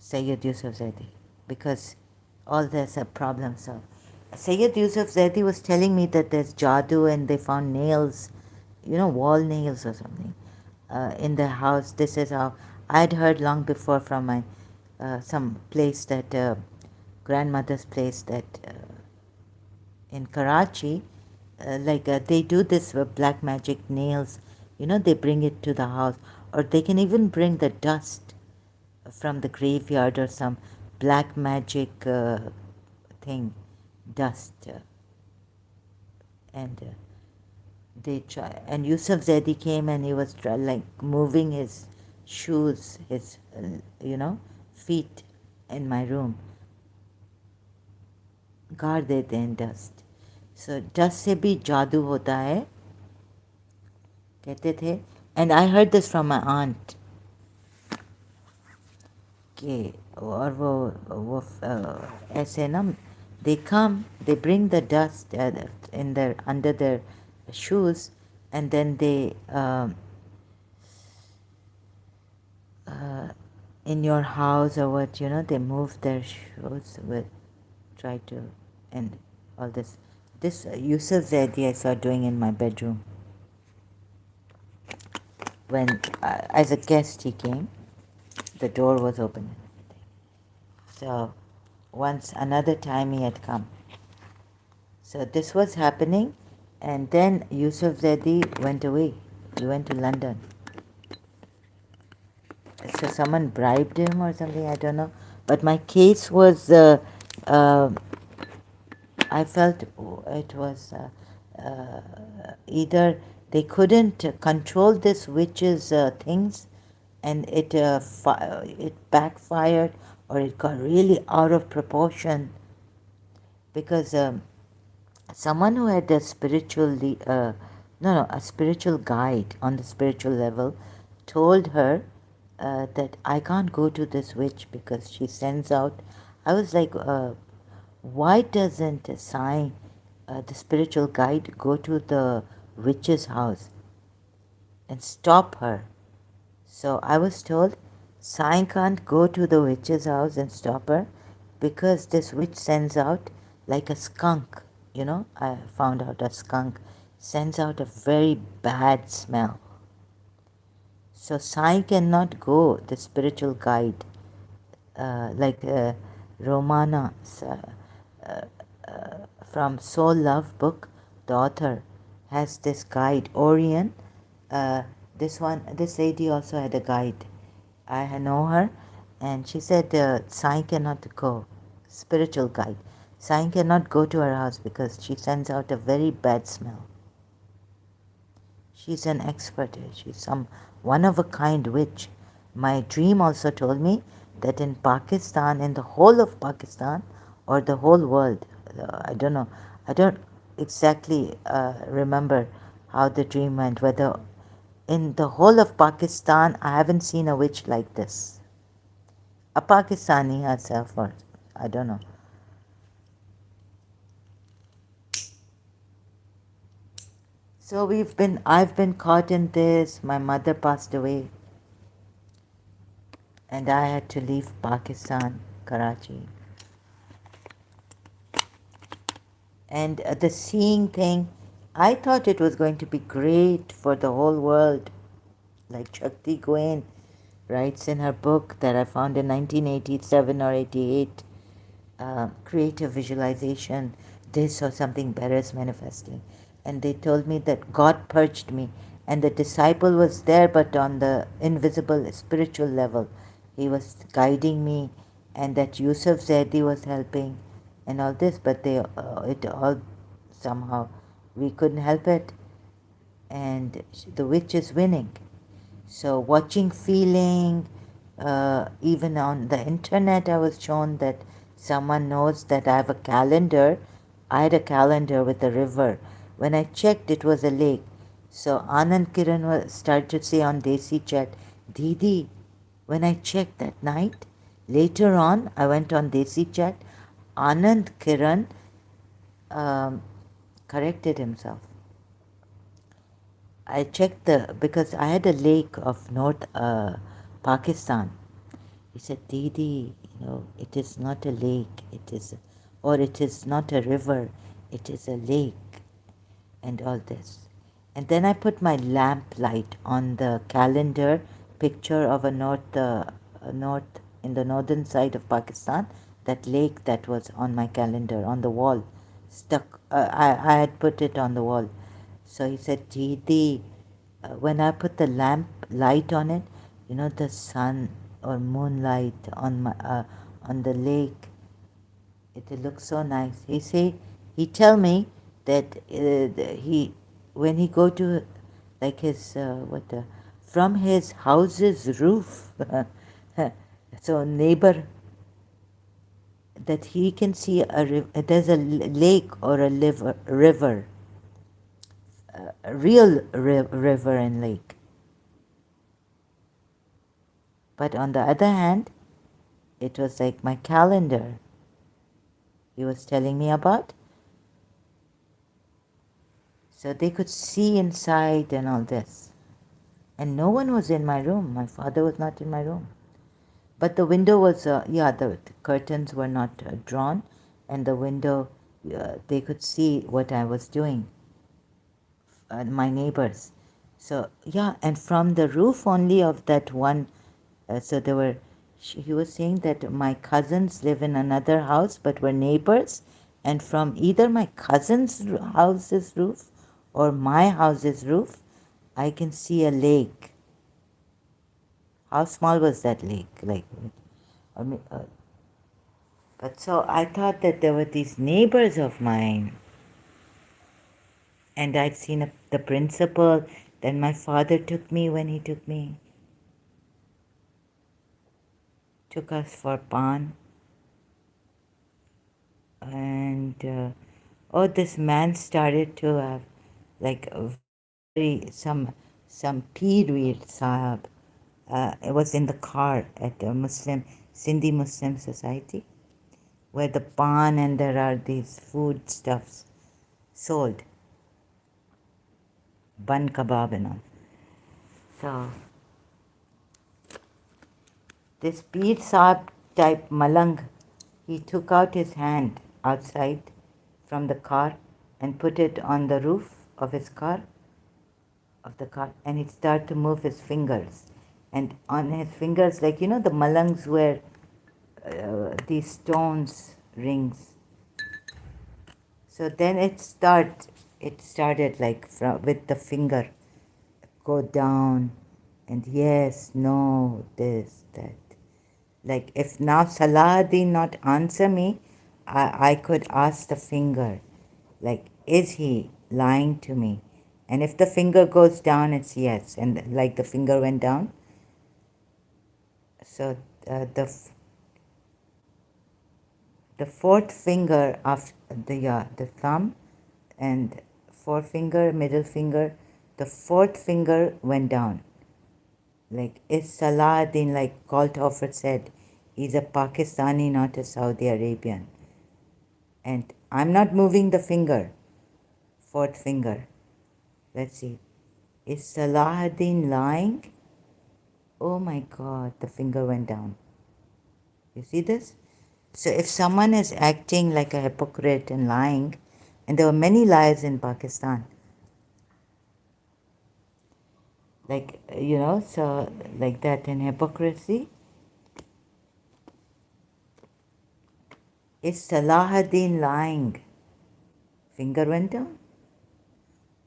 Speaker 1: Sayyid Yusuf Zaidi, because all there's a problem. So Sayyid Yusuf Zaidi was telling me that there's jadoo and they found nails, wall nails or something, in the house. This is how I'd heard long before from my some place that grandmother's place that in Karachi, they do this with black magic nails. They bring it to the house, or they can even bring the dust from the graveyard or some black magic thing, dust, and they try. And Yusuf Zaidi came and he was moving his shoes, his feet in my room. गाड़ देते हैं dust. So dust से भी जादू होता है कहते थे. And I heard this from my aunt कि और वो ऐसे ना they come, they bring the dust in their under their shoes, and then they in your house or what, they move their shoes with, try to, and all this. This Yusuf Zaidi I saw doing in my bedroom when as a guest he came. The door was open and everything. So once another time he had come. So this was happening, and then Yusuf Zaidi went away. He went to London. So someone bribed him or something, I don't know. But my case was, I felt it was either they couldn't control this witch's things, and it backfired, or it got really out of proportion, because someone who had a a spiritual guide on the spiritual level told her that I can't go to this witch because she sends out. I was like, Why doesn't Sai, the spiritual guide, go to the witch's house and stop her? So I was told Sai can't go to the witch's house and stop her because this witch sends out like a skunk. You know, I found out a skunk sends out a very bad smell. So Sai cannot go, the spiritual guide, like Romana from Soul Love book, the author has this guide, Orion. Uh, this lady also had a guide. I know her, and she said Sai cannot go, spiritual guide. Sai cannot go to her house because she sends out a very bad smell. She's an expert. She's some one of a kind witch. My dream also told me that in Pakistan, in the whole of Pakistan, or the whole world, I don't know, I don't exactly remember how the dream went, whether in the whole of Pakistan, I haven't seen a witch like this. A Pakistani herself, or I don't know. So I've been caught in this. My mother passed away, and I had to leave Pakistan, Karachi. And the seeing thing, I thought it was going to be great for the whole world. Like Shakti Goen writes in her book that I found in 1987 or 88, creative visualization, this or something better is manifesting. And they told me that God purged me, and the disciple was there, but on the invisible spiritual level. He was guiding me, and that Yusuf Zaidi was helping, and all this, but it all somehow, we couldn't help it, and the witch is winning. So watching, feeling, even on the internet, I was shown that someone knows that I have a calendar. I had a calendar with a river. When I checked, it was a lake. So Anand Kiran started to say on Desi chat, Didi, when I checked that night, later on, I went on Desi chat, Anand Kiran um, corrected himself. I checked because I had a lake of North Pakistan. He said, Didi, it is not a lake, or it is not a river, it is a lake, and all this. And then I put my lamp light on the calendar picture of north in the northern side of Pakistan, that lake that was on my calendar on the wall, stuck. I had put it on the wall. So he said, Didi, when I put the lamp light on it, the sun or moonlight on the lake, it looks so nice. He tell me that he when he go to like his from his house's roof, so neighbor, that he can see there's a lake or a river, a real river and lake. But on the other hand, it was like my calendar he was telling me about. So they could see inside and all this. And no one was in my room. My father was not in my room. But the window was, the curtains were not drawn, and the window, they could see what I was doing, my neighbors. So, yeah, and from the roof only of that one, so there were, he was saying that my cousins live in another house, but were neighbors, and from either my cousin's house's roof or my house's roof, I can see a lake. How small was that lake? Like, I mean, but so I thought that there were these neighbors of mine, and I'd seen the principal. Then my father took me when he took us for pan, and this man started to have like a very some Peer Sahab. It was in the car at a Sindhi Muslim society. where the pan and there are these food stuffs sold, bun kebab and all. So this Peer Saab type Malang, he took out his hand outside from the car and put it on the roof of his car, and he started to move his fingers. And on his fingers, like, the Malangs wear these stones rings. So then it started like with the finger, go down, and yes, no, this, that. Like if now Salahuddin not answer me, I could ask the finger, like, is he lying to me? And if the finger goes down, it's yes. And like the finger went down. So the fourth finger of the thumb and forefinger, middle finger, the fourth finger went down. Like, is Salahuddin, like Kalthofer said, he's a Pakistani, not a Saudi Arabian. And I'm not moving the finger, fourth finger. Let's see. Is Salahuddin lying? Oh my God, the finger went down. You see this? So if someone is acting like a hypocrite and lying, and there were many liars in Pakistan, like, so like that in hypocrisy, is Salahuddin lying? Finger went down.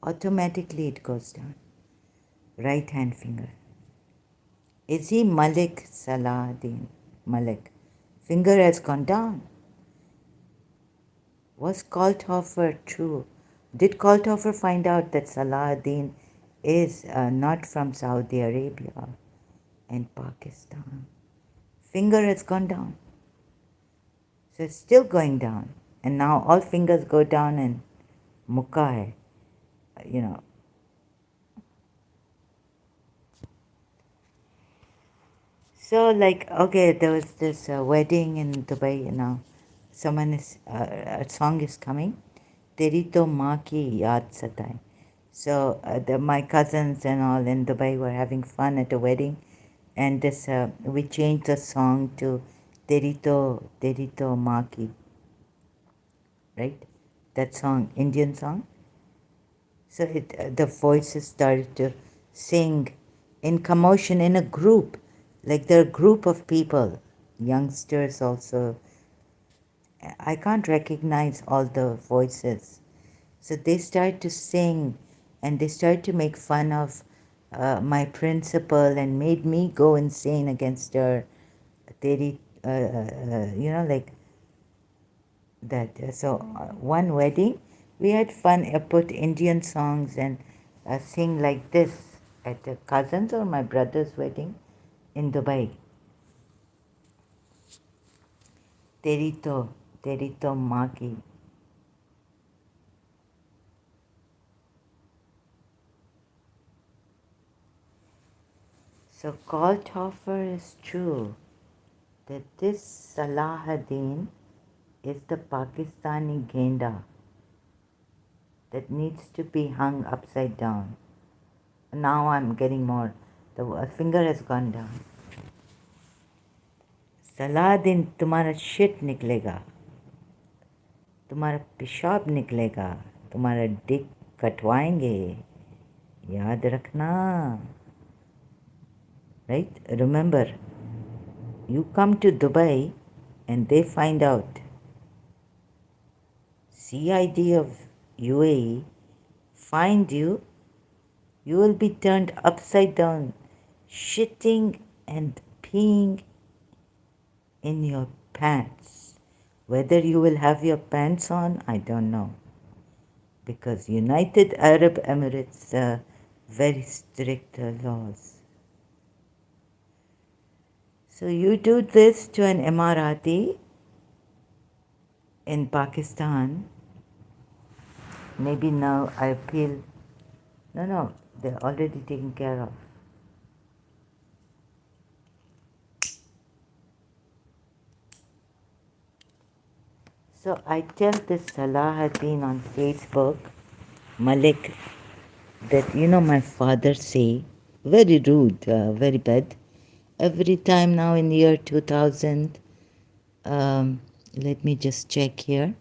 Speaker 1: Automatically it goes down. Right hand finger. Is he Malik Salahuddin? Malik. Finger has gone down. Was Kalthofer true? Did Kalthofer find out that Salahuddin is not from Saudi Arabia and Pakistan? Finger has gone down. So it's still going down. And now all fingers go down and mukha hai, So, like, okay, there was this wedding in Dubai, a song is coming, Teri to maa ki yaad sataye. So, my cousins and all in Dubai were having fun at a wedding, and we changed the song to Teri to maa ki, right? That song, Indian song. So the voices started to sing in commotion in a group, like they're a group of people, youngsters also. I can't recognize all the voices. So they started to sing and they started to make fun of my principal and made me go insane against her. Like that. So one wedding, we had fun. I put Indian songs and sing like this at a cousin's or my brother's wedding in Dubai. Terito, Terito Maki. So Kalthofer is true that this Salahuddin is the Pakistani Genda that needs to be hung upside down. Now I'm getting more. The finger has gone down. Salahuddin, तुम्हारा shit निकलेगा, तुम्हारा पेशाब निकलेगा, तुम्हारा Dick कटवाएंगे, याद रखना. Right? Remember, you come to Dubai and they find out CID of UAE find you, you will be turned upside down, shitting and peeing in your pants. Whether you will have your pants on, I don't know. Because United Arab Emirates very strict laws. So you do this to an Emirati in Pakistan, maybe now I feel, no, they're already taken care of. So I tell this Salahuddin on Facebook, Malik, that my father say, very rude, very bad. Every time now in the year 2000, let me just check here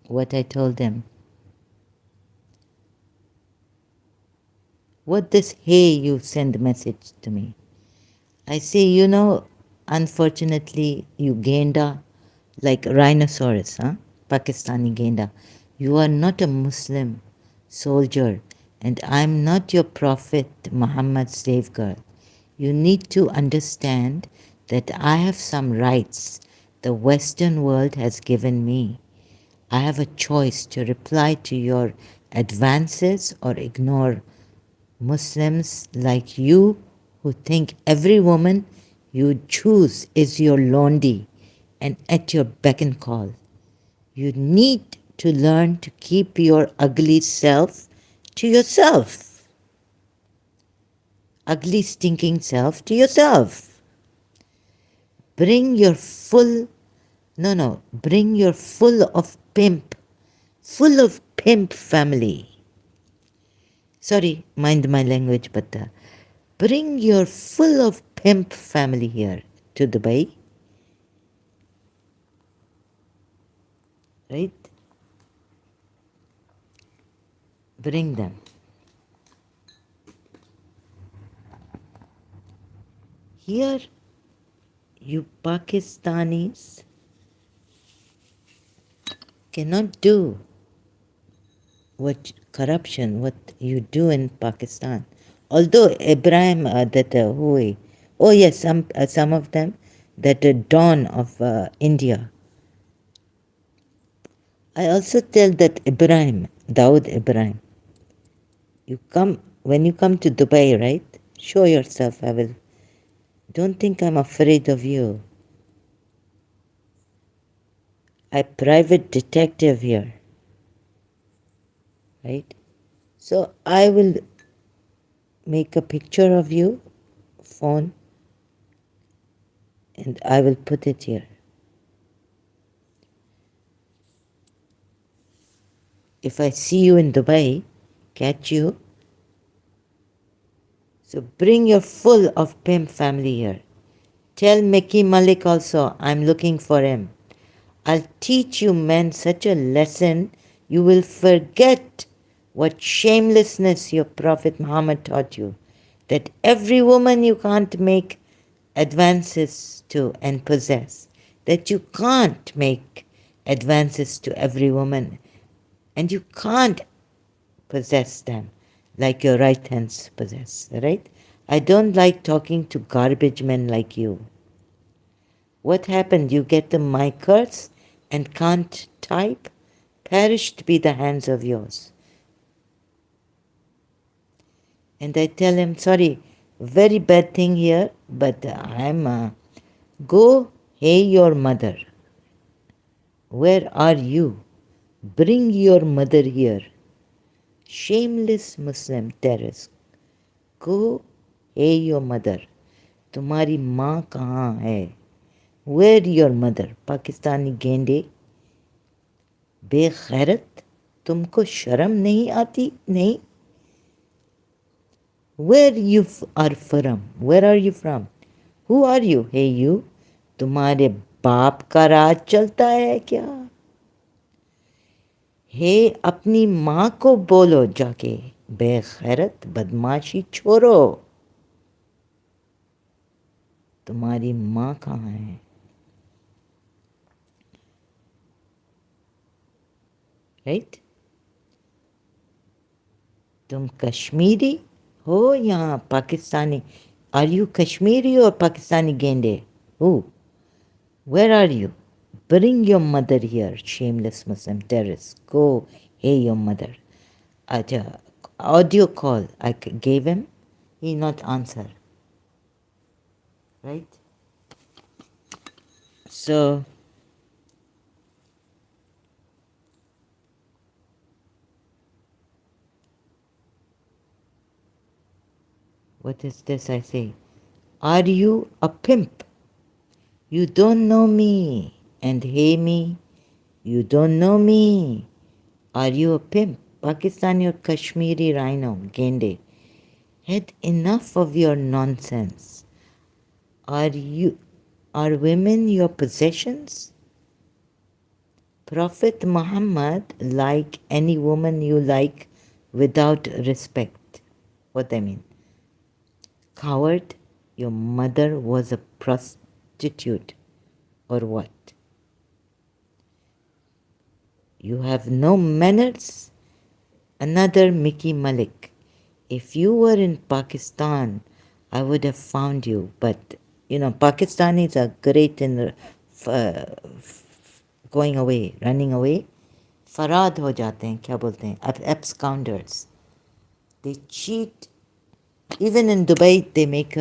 Speaker 1: what I told them. What this hey you send message to me? I say, unfortunately, you gainda, like rhinoceros, huh? Pakistani gainda. You are not a Muslim soldier, and I'm not your prophet Muhammad slave girl. You need to understand that I have some rights the Western world has given me. I have a choice to reply to your advances or ignore Muslims like you who think every woman you choose is your londi and at your beck and call. You need to learn to keep your ugly self to yourself. Ugly, stinking self to yourself. Bring your full, no, bring your full of pimp family. Sorry, mind my language, but bring your full of pimp family here to Dubai, right? Bring them. Here, you Pakistanis cannot do what you do in Pakistan. Although Ibrahim, oh yes, some of them, that dawn of India. I also tell that Ibrahim, Dawood Ibrahim, when you come to Dubai, right? Show yourself. I will. Don't think I'm afraid of you. I private detective here, right? So I will make a picture of you, phone, and I will put it here. If I see you in Dubai, catch you, so bring your full of pimp family here. Tell Mickey Malik also I'm looking for him. I'll teach you men such a lesson you will forget what shamelessness your Prophet Muhammad taught you. That every woman you can't make advances to and possess. That you can't make advances to every woman and you can't possess them like your right hands possess, right? I don't like talking to garbage men like you. What happened? You get the my curse and can't type? Perished be the hands of yours. And I tell him, sorry, very bad thing here, but go, hey your mother. Where are you? Bring your mother here. Shameless Muslim terrorist. Go, hey your mother. तुम्हारी माँ कहाँ है? Where your mother? Pakistani गेंडे, बेगैरत, तुमको शर्म नहीं आती? नहीं? Where you are from? Where are you from? Who are you? Hey you, तुम्हारे बाप का राज चलता है क्या? हे अपनी माँ को बोलो जाके, बेगैरत बदमाशी छोड़ो. तुम्हारी माँ कहाँ है? Right? तुम कश्मीरी हो या Pakistani? Are you Kashmiri or Pakistani gende? Who? Where are you? Bring your mother here, shameless Muslim terrorist. Go, hey your mother. Audio call I gave him, he not answer. Right? So, what is this I say? Are you a pimp? You don't know me. And hey me, you don't know me. Are you a pimp? Pakistani or Kashmiri rhino, Gende. Had enough of your nonsense. Are women your possessions? Prophet Muhammad like any woman you like without respect. What I mean? Coward, your mother was a prostitute or what? You have no manners? Another Mickey Malik. If you were in Pakistan, I would have found you. But, Pakistanis are great in going away, running away. फराद हो जाते हैं, क्या बोलते हैं, absconders. They cheat. Even in Dubai, they make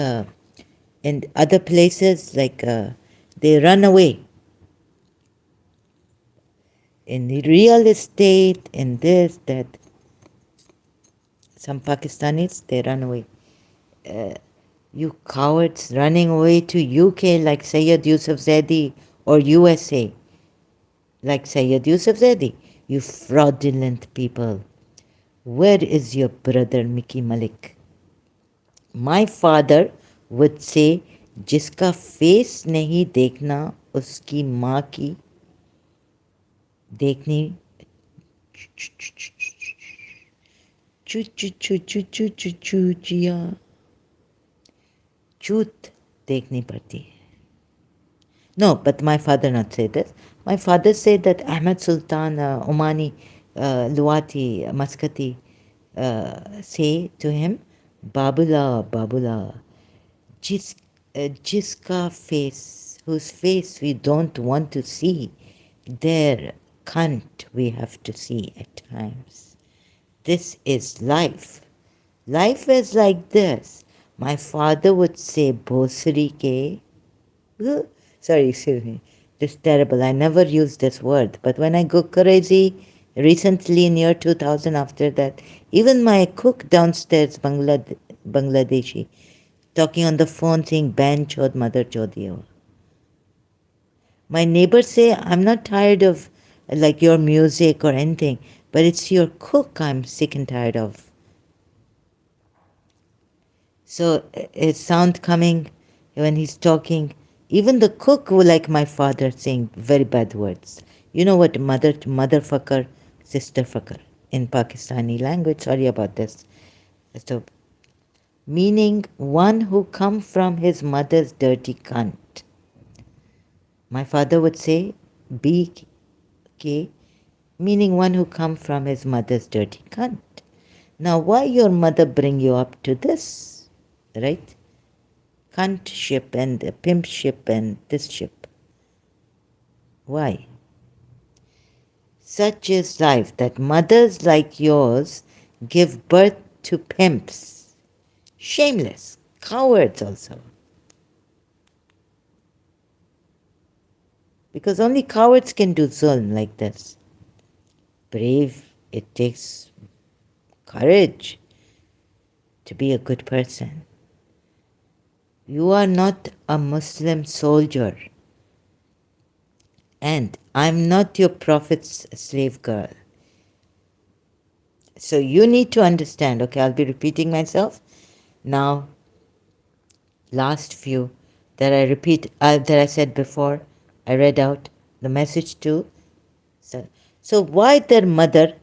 Speaker 1: in other places, like they run away. In the real estate, in this, that. Some Pakistanis, they run away. You cowards running away to UK like Sayyid Yusuf Zaidi, or USA like Sayyid Yusuf Zaidi. You fraudulent people. Where is your brother Mickey Malik? My father would say, जिसका face नहीं देखना उसकी माँ की देखनी चूत देखनी पड़ती है. No, but my father not say this. My father said that Ahmed Sultan, Omani, Luwati, Maskati, say to him, Babula, Babula, jiska face, whose face we don't want to see, their cunt we have to see at times. This is life. Life is like this. My father would say, Bosri ke. Sorry, excuse me. This is terrible. I never use this word. But when I go crazy, recently in year 2000, after that, even my cook downstairs, Bangladeshi, talking on the phone saying, Ban chod, mother chodiyo. My neighbors say, I'm not tired of like your music or anything, but it's your cook I'm sick and tired of. So his sound coming when he's talking. Even the cook will like my father saying very bad words. You know what motherfucker, sisterfucker in Pakistani language. Sorry about this. So, meaning one who come from his mother's dirty cunt. My father would say BK, meaning one who come from his mother's dirty cunt. Now, why your mother bring you up to this, right? Cunt ship and pimp ship and this ship. Why? Such is life that mothers like yours give birth to pimps. Shameless, cowards also. Because only cowards can do zulm like this. Brave, it takes courage to be a good person. You are not a Muslim soldier. And I'm not your prophet's slave girl. So you need to understand, okay, I'll be repeating myself. Now, last few that I repeat, that I said before, I read out the message too. So why their mother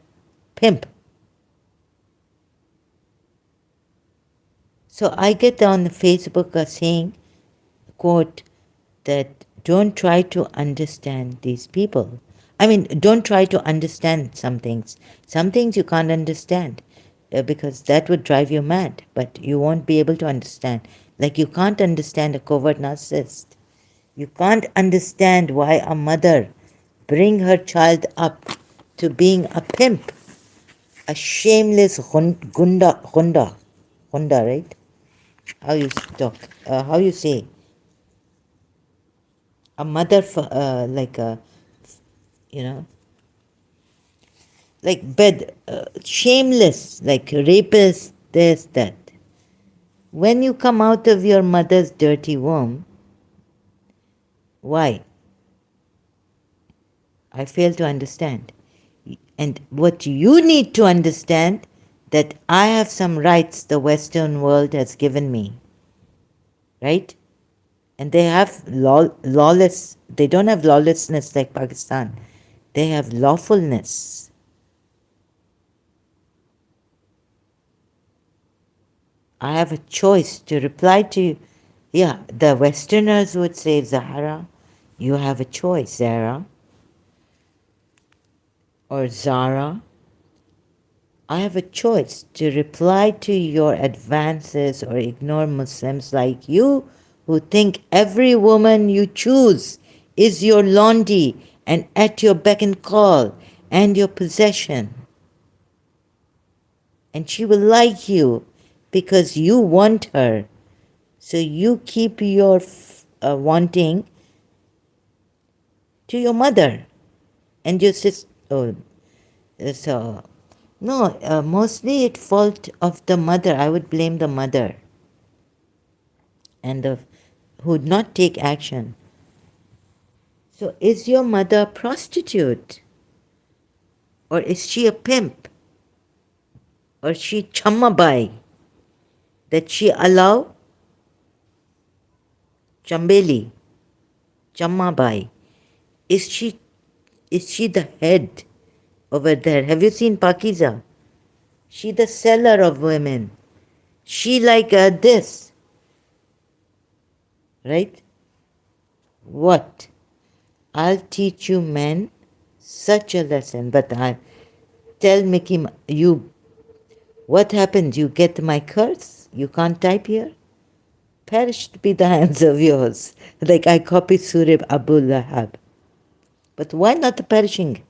Speaker 1: pimp? So I get on Facebook a saying, quote, that don't try to understand these people. I mean, don't try to understand some things. Some things you can't understand because that would drive you mad, but you won't be able to understand. Like you can't understand a covert narcissist. You can't understand why a mother bring her child up to being a pimp, a shameless Honda, right? How you talk? How you say? A mother, like a, you know, like bed, shameless, like rapist, this, that. When you come out of your mother's dirty womb, why? I fail to understand. And what you need to understand, that I have some rights the Western world has given me, right? And they have lawless, they don't have lawlessness like Pakistan. They have lawfulness. I have a choice to reply to, yeah, the Westerners would say, Zahra, you have a choice, Zahra, or Zara. I have a choice to reply to your advances or ignore Muslims like you who think every woman you choose is your laundry and at your beck and call and your possession. And she will like you because you want her. So you keep your wanting to your mother and your sister. Oh, so, no, mostly it fault of the mother. I would blame the mother and the who would not take action. So is your mother a prostitute? Or is she a pimp? Or is she chammabai? That she allow chambeli, chammabai? Is she the head over there? Have you seen Pakiza? She the seller of women. She like this, right? What? I'll teach you men such a lesson, but I tell Mickey, you, what happened? You get my curse? You can't type here? Perished be the hands of yours. Like I copied Surah Abu Lahab. But why not the perishing?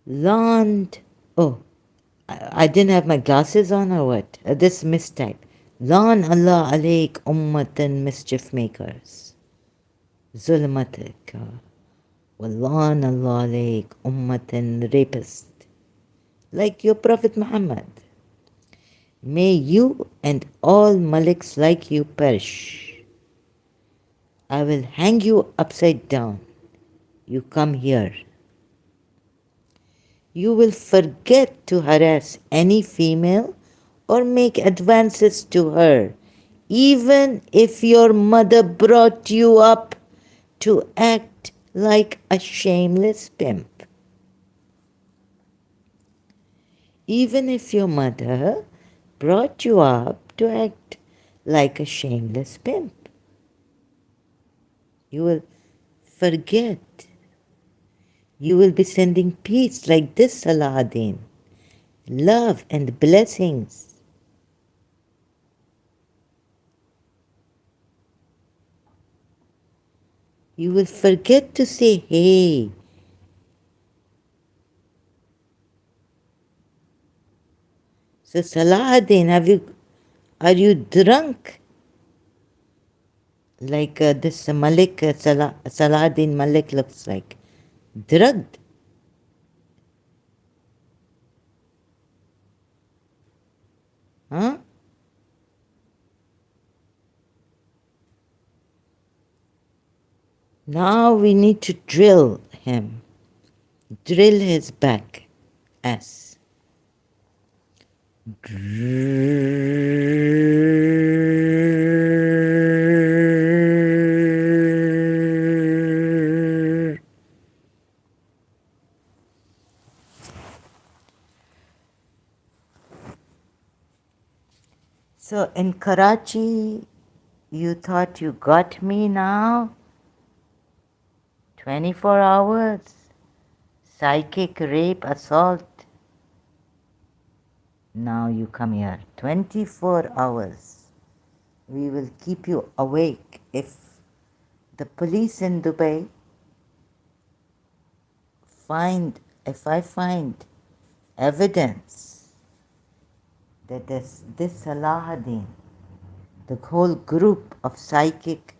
Speaker 1: Land. Oh, I didn't have my glasses on or what? This mistype. Lan Allah alaik ummatan mischief makers. Zulmatika. Wallan Allah alaik ummatan rapist. Like your Prophet Muhammad. May you and all maliks like you perish. I will hang you upside down. You come here. You will forget to harass any female or make advances to her, even if your mother brought you up to act like a shameless pimp. Even if your mother brought you up to act like a shameless pimp. You will forget. You will be sending peace like this, Salahuddin, love and blessings. You will forget to say, hey. So Salahuddin, are you drunk? Like this Malik, Salahuddin Malik looks like. Drugged. Huh? Now we need to drill him. Drill his back ass. So in Karachi, you thought you got me now? 24 hours? Psychic rape, assault. Now you come here. 24 hours. We will keep you awake. If the police in Dubai if I find evidence that this Salahuddin, the whole group of psychic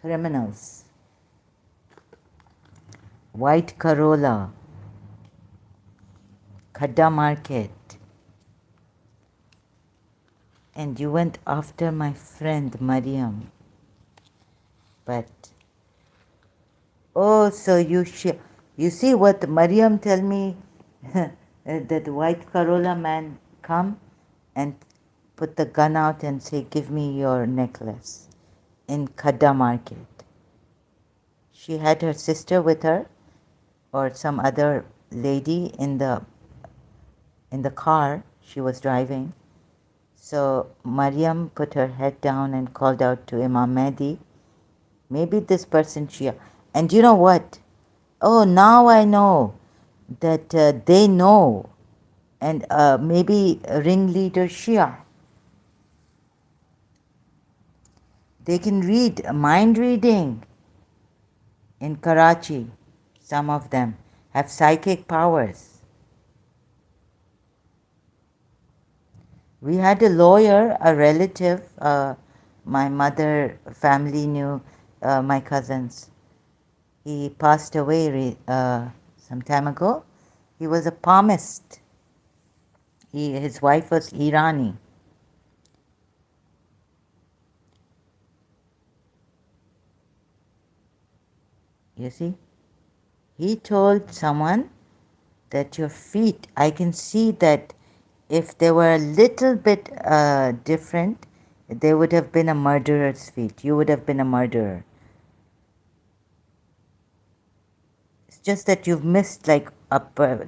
Speaker 1: criminals, White Corolla, Khadda Market, and you went after my friend Mariam, but Oh, so you see what Mariam tell me that white Corolla man come and put the gun out and say, "Give me your necklace," in Khadda market. She had her sister with her or some other lady in the car she was driving. So Mariam put her head down and called out to Imam Mehdi, maybe this person Shia. And you know what? Oh, now I know that they know, and maybe ringleader Shia. They can read, mind reading in Karachi. Some of them have psychic powers. We had a lawyer, a relative, my mother family knew my cousins. He passed away some time ago. He was a palmist. His wife was Irani. You see? He told someone that your feet, I can see that if they were a little bit different, they would have been a murderer's feet. You would have been a murderer. It's just that you've missed like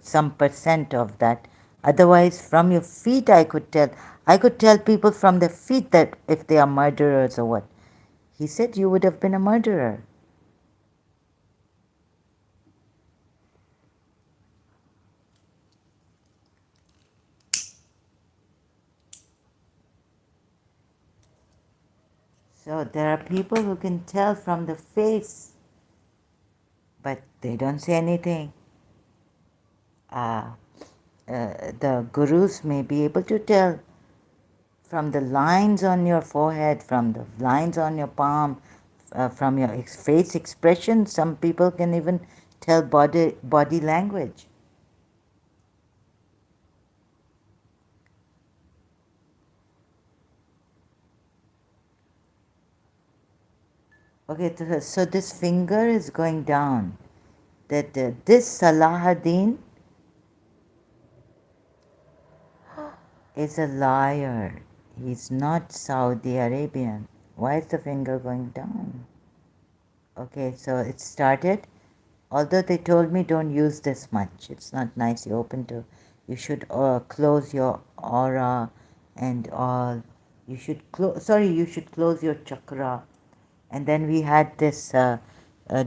Speaker 1: some percent of that. Otherwise, from your feet, I could tell. I could tell people from their feet that if they are murderers or what. He said you would have been a murderer. So there are people who can tell from the face, but they don't say anything. The gurus may be able to tell from the lines on your forehead, from the lines on your palm, from your face expression. Some people can even tell body language. Okay, so this finger is going down. That this Salahuddin is a liar. He's not Saudi Arabian. Why is the finger going down? Okay, so it started. Although they told me don't use this much. It's not nice. You should close your aura and all. You should close your chakra. And then we had this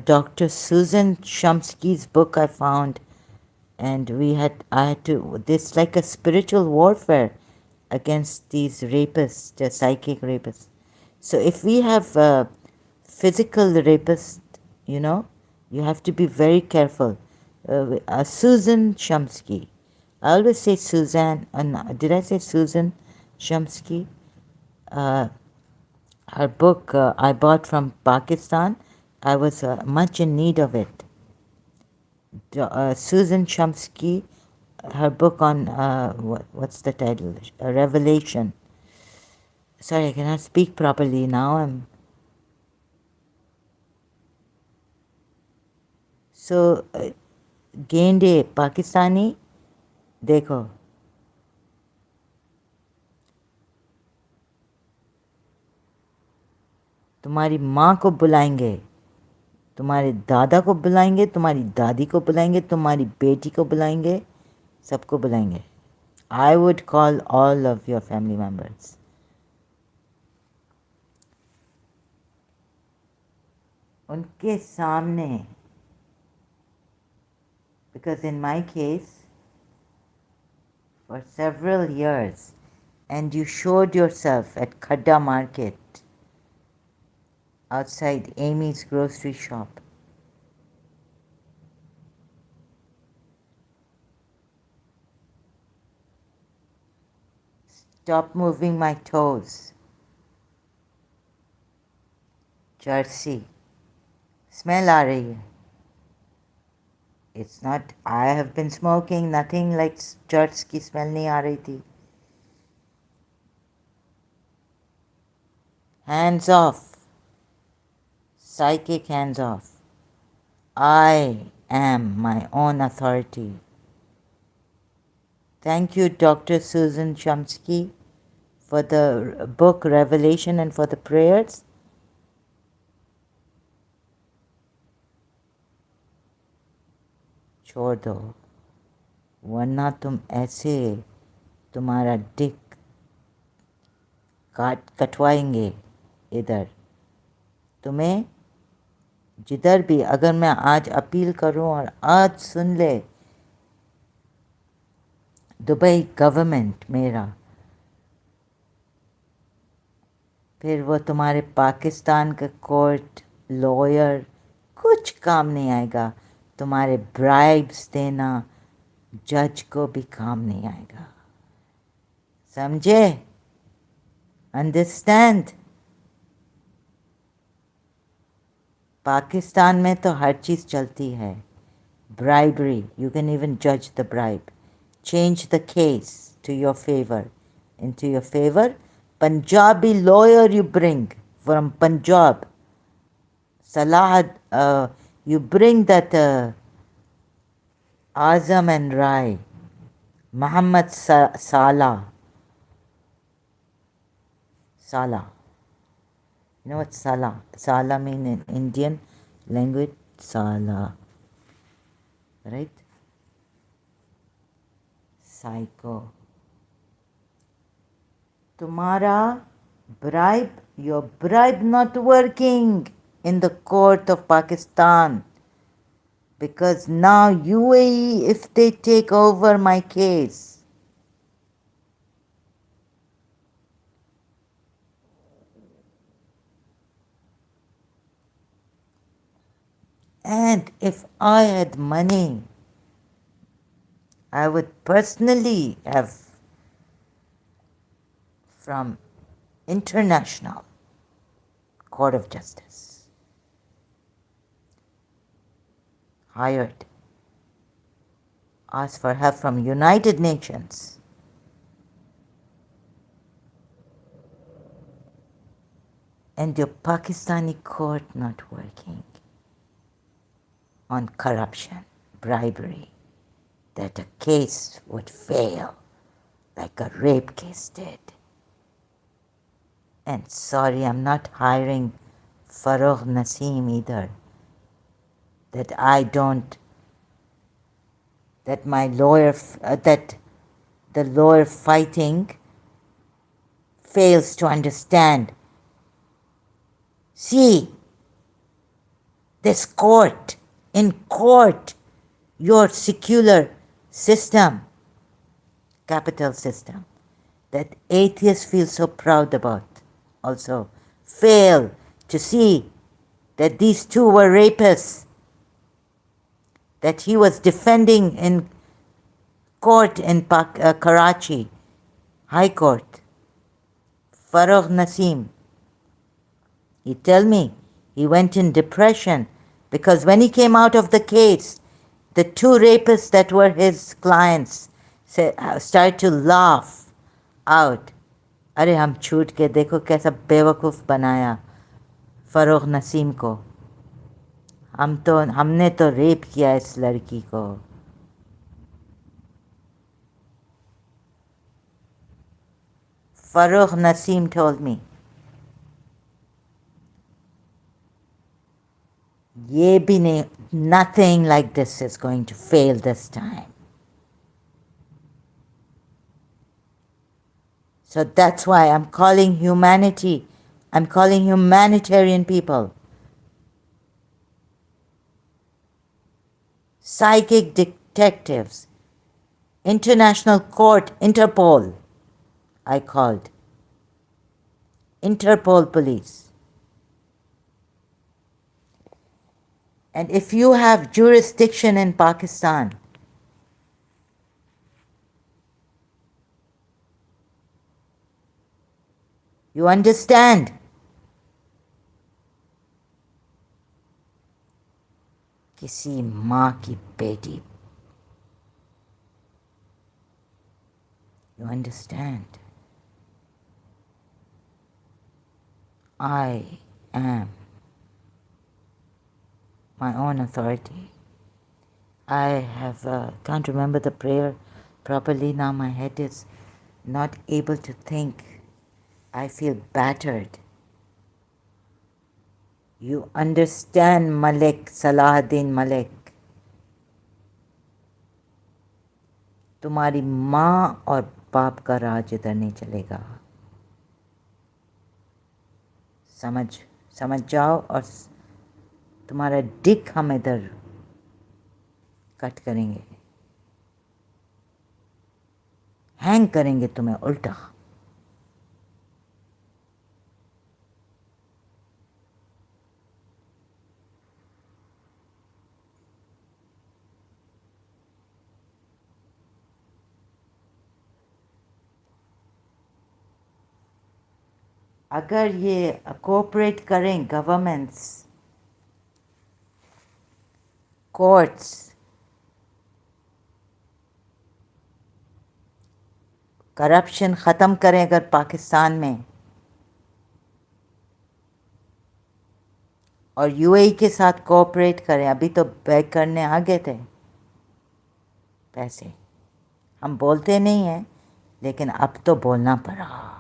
Speaker 1: Dr. Susan Shumsky's book I found, and I had to, this like a spiritual warfare against these rapists, the psychic rapists. So if we have physical rapists, you know, you have to be very careful. Susan Shumsky. I always say Suzanne. Did I say Susan Shumsky? Uh, Her book I bought from Pakistan. I was much in need of it. Susan Shumsky, her book on what's the title? Revelation. Sorry, I cannot speak properly now. So गेंडे पाकिस्तानी देखो तुम्हारी माँ को बुलाएंगे, तुम्हारे दादा को बुलाएंगे, तुम्हारी दादी को बुलाएंगे, तुम्हारी बेटी को बुलाएंगे, सबको बुलाएंगे. I would call all of your family members. उनके सामने, because in my case, for several years, and you showed yourself at Khadda Market outside Amy's grocery shop. Stop moving my toes. Jersey. Smell aa rahi hai. It's not, I have been smoking, nothing like church ki smell nahi aa rahi thi. Hands off. Psychic hands off. I am my own authority. Thank you, Dr. Susan Shumsky, for the book Revelation and for the prayers. छोड़ दो, वरना तुम ऐसे तुम्हारा Dick कटवाएंगे इधर। तुम्हें जिधर भी, अगर मैं आज अपील करूं और आज सुन ले दुबई गवर्नमेंट मेरा, फिर वो तुम्हारे पाकिस्तान का कोर्ट लॉयर कुछ काम नहीं आएगा। तुम्हारे ब्राइब्स देना जज को भी काम नहीं आएगा। समझे? अंडरस्टैंड? पाकिस्तान में तो हर चीज़ चलती है। Bribery, you can even judge the bribe. Change the case to your favor. Into your favor, Punjabi lawyer you bring from Punjab. Salah, you bring that Azam and Rai, Muhammad Salah. Salah. You know what Salah? Salah mean in Indian language? Salah. Right? Psycho. Tumhara bribe, your bribe not working in the court of Pakistan, because now UAE, if they take over my case, and if I had money, I would personally have from International Court of Justice hired, asked for help from United Nations. And your Pakistani court not working on corruption, bribery, that a case would fail like a rape case did. And sorry, I'm not hiring Farooq Naseem either. That I don't, that my lawyer, that the lawyer fighting fails to understand. See, this court, in court, your secular system, capital system, that atheists feel so proud about, also fail to see that these two were rapists, that he was defending in court in Karachi, High Court. Farooq Naseem, he tell me he went in depression because when he came out of the case, the two rapists that were his clients started to laugh out. अरे हम छूट के देखो कैसा बेवकूफ़ बनाया फ़रोग़ नसीम को, हमने तो रेप किया इस लड़की को. Farooq Naseem told me, ये भी नहीं, nothing like this is going to fail this time. So that's why I'm calling humanity, I'm calling humanitarian people, psychic detectives, International Court, Interpol, I called, Interpol police. And if you have jurisdiction in Pakistan, you understand? किसी माँ की बेटी. You understand? I am my own authority. I can't remember the prayer properly now. My head is not able to think. I feel battered. You understand, Malik, Salahuddin Malik. तुम्हारी माँ और बाप का राज इधर नहीं चलेगा. समझ जाओ और तुम्हारा डिक हम इधर कट करेंगे, हैंग करेंगे तुम्हें उल्टा. अगर ये कोऑपरेट करें गवर्नमेंट्स, कोर्ट्स, करप्शन ख़त्म करें अगर पाकिस्तान में, और यूएई के साथ कोऑपरेट करें. अभी तो बैक करने आ गए थे पैसे. हम बोलते नहीं हैं लेकिन अब तो बोलना पड़ा.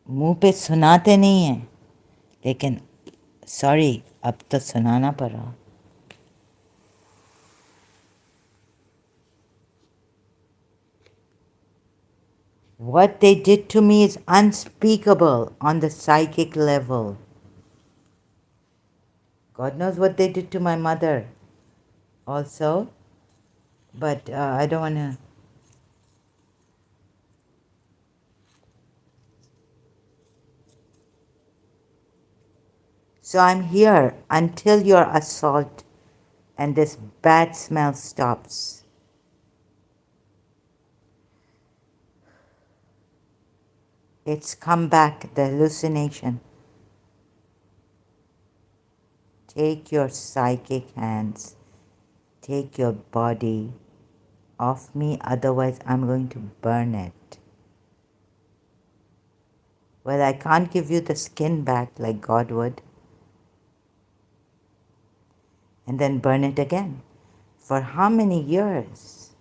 Speaker 1: मुंह पे सुनाते नहीं हैं लेकिन सॉरी अब तो सुनाना पड़ा. What they did to me is unspeakable on the psychic level. God knows what they did to my mother also, but I don't want to. So I'm here until your assault and this bad smell stops. It's come back, the hallucination. Take your psychic hands, take your body off me, otherwise I'm going to burn it. Well, I can't give you the skin back like God would, and then burn it again. For how many years?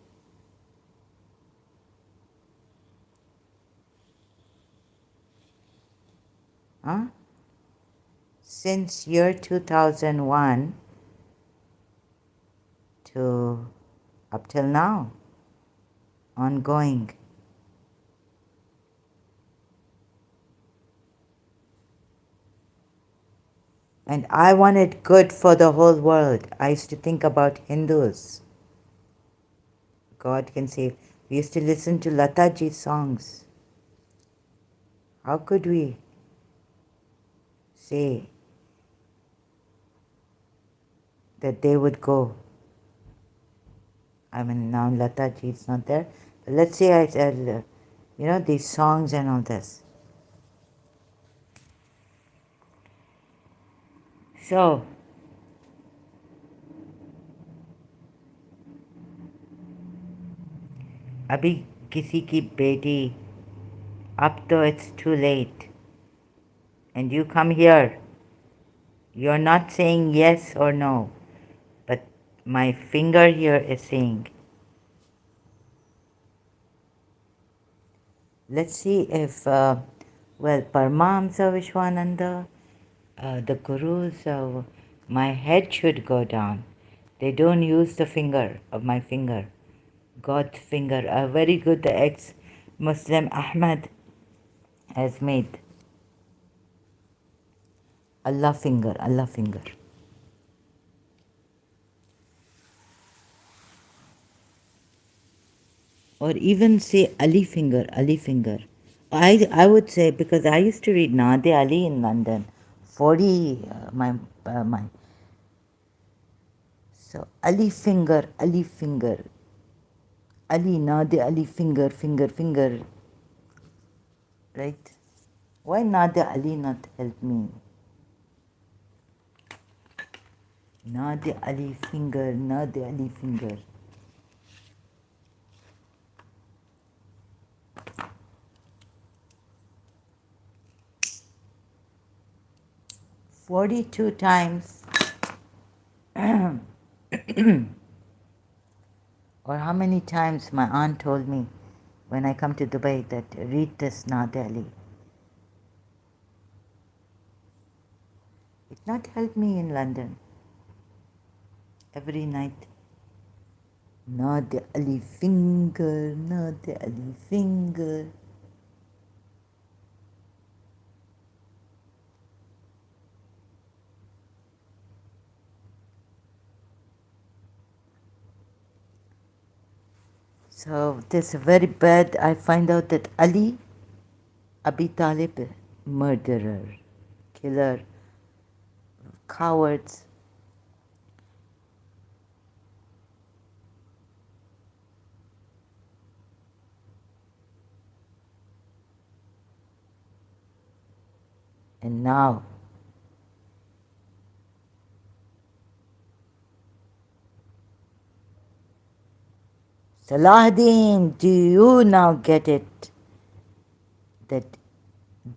Speaker 1: Huh? Since year 2001 to up till now, ongoing. And I wanted good for the whole world. I used to think about Hindus. God can save. We used to listen to Lataji's songs. How could we say that they would go? I mean, now Lataji is not there. But let's say I said, these songs and all this. So, अभी किसी की बेटी, अब तो it's too late. And you come here. You're not saying yes or no, but my finger here is saying. Let's see if, Paramahamsa Vishwananda, the gurus, my head should go down. They don't use the finger of my finger. God's finger. Very good, the ex-Muslim Ahmad has made. Allah finger, Allah finger. Or even say Ali finger, Ali finger. I would say, because I used to read Nade Ali in London. 40, my. So Ali finger, Ali finger. Ali Nade Ali finger, finger, finger. Right? Why Nade Ali not help me? Nade Ali finger, Nade Ali finger. 42 times, or how many times my aunt told me when I come to Dubai that read this now, Delhi. It not helped me in London every night. Not the Ali finger, not the Ali finger. So this is very bad. I find out that Ali Abi Talib, murderer, killer, cowards. And now, Salahuddin, do you now get it? That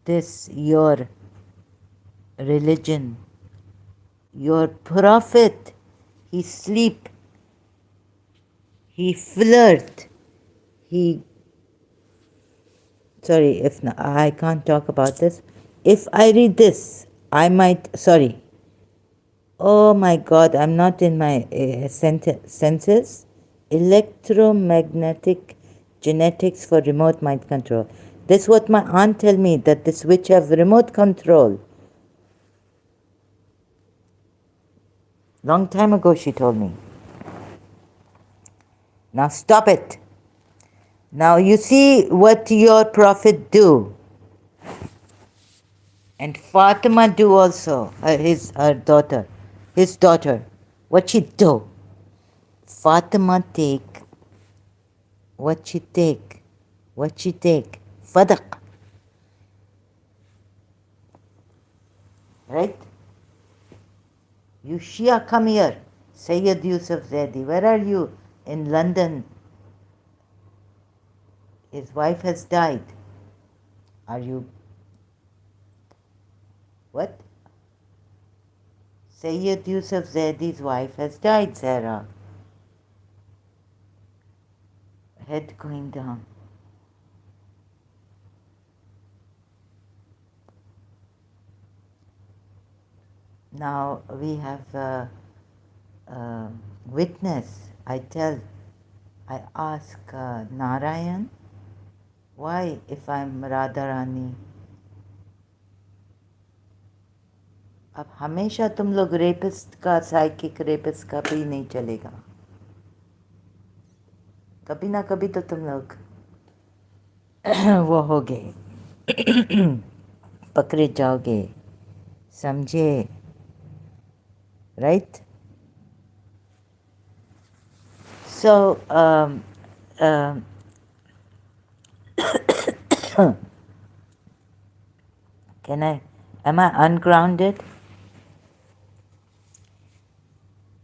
Speaker 1: this, your religion, your prophet, he sleep, he flirt, he, sorry, if not, I can't talk about this. If I read this, I might, sorry. Oh my God, I'm not in my senses. Electromagnetic genetics for remote mind control. This is what my aunt tell me, that this witch have remote control. Long time ago she told me. Now stop it. Now you see what your prophet do. And Fatima do also, her daughter, his daughter. What she do? Fatima take, what she take? What she take? Fadaq. Right? You Shia, come here. Sayyid Yusuf Zaidi, where are you? In London. His wife has died. Are you... What? Sayyid Yusuf Zaidi's wife has died, Sarah. Head going down. Now we have a witness. I ask Narayan, why if I'm Radharani? अब हमेशा तुम लोग rapist का, psychic rapist का भी नहीं चलेगा. कभी ना कभी तो तुम लोग वो होगे, पकड़े जाओगे, समझे? Right? So, am I ungrounded?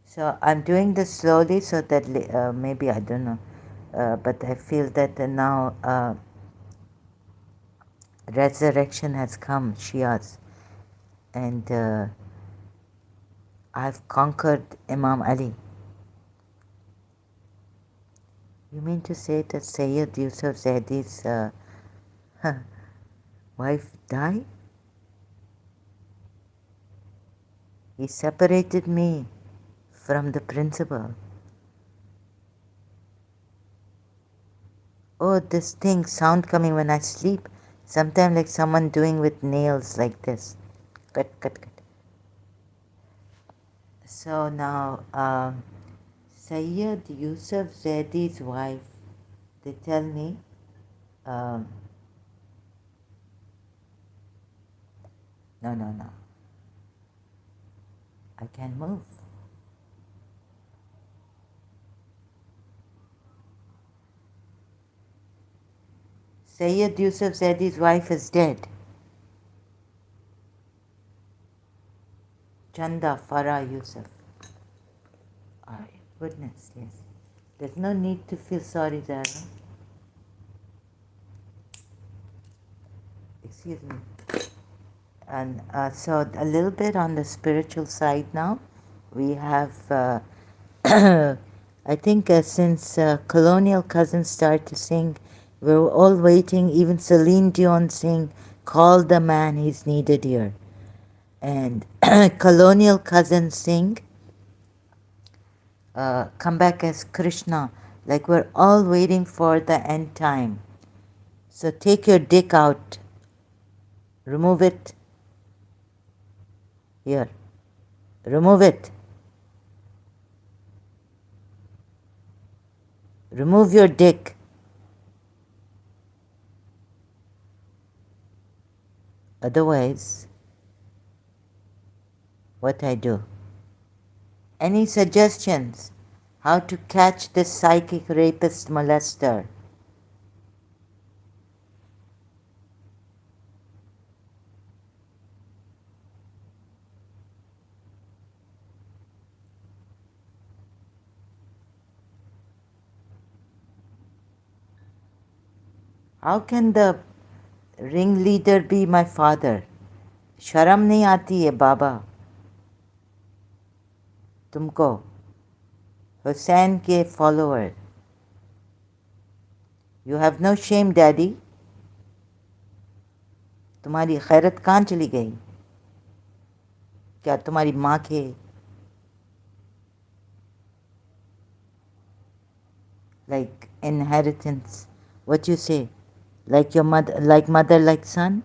Speaker 1: So I'm doing this slowly so that maybe, I don't know, but I feel that now resurrection has come, Shias, and I've conquered Imam Ali. You mean to say that Sayyid Yusuf Zaidi's wife died? He separated me from the principal. Oh, this thing, sound coming when I sleep. Sometimes like someone doing with nails like this. Cut, cut, cut. So now, Sayyid Yusuf Zaidi's wife, they tell me, no. I can't move. Sayyid Yusuf Zaidi's wife is dead. Chanda Farah Yusuf. Oh, goodness, yes. There's no need to feel sorry, Zara. Excuse me. And so a little bit on the spiritual side now. We have, I think since Colonial Cousins started to sing, we were all waiting, even Celine Dion sing, Call the Man, He's Needed Here. And Colonial Cousins sing, Come Back as Krishna. Like we're all waiting for the end time. So take your dick out, remove it here, remove it. Remove your dick. Otherwise, what I do? Any suggestions? How to catch this psychic rapist molester? How can the ringleader be my father? शर्म नहीं आती है बाबा तुमको? हुसैन के follower. You have no shame, daddy. तुम्हारी खैरत कहाँ चली गई? क्या तुम्हारी माँ के like inheritance? What you say? Like your mother, like son?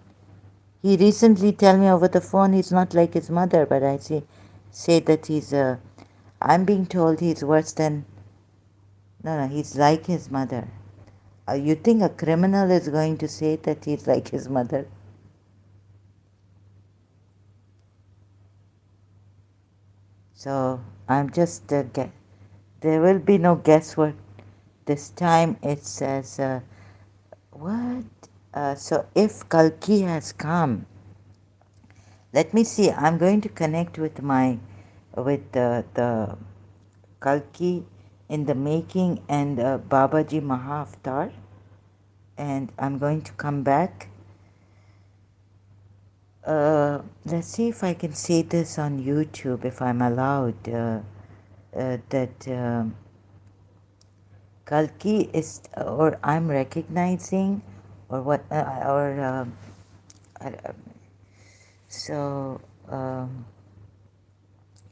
Speaker 1: He recently tell me over the phone he's not like his mother, but I say that he's I'm being told he's worse than, no, he's like his mother. You think a criminal is going to say that he's like his mother? So I'm just, there will be no guesswork. This time it says, what? So if Kalki has come, let me see, I'm going to connect with the Kalki in the making and Babaji Mahavtar, and I'm going to come back. Let's see if I can say this on YouTube, if I'm allowed, that Kalki is, or I'm recognizing, or what, so,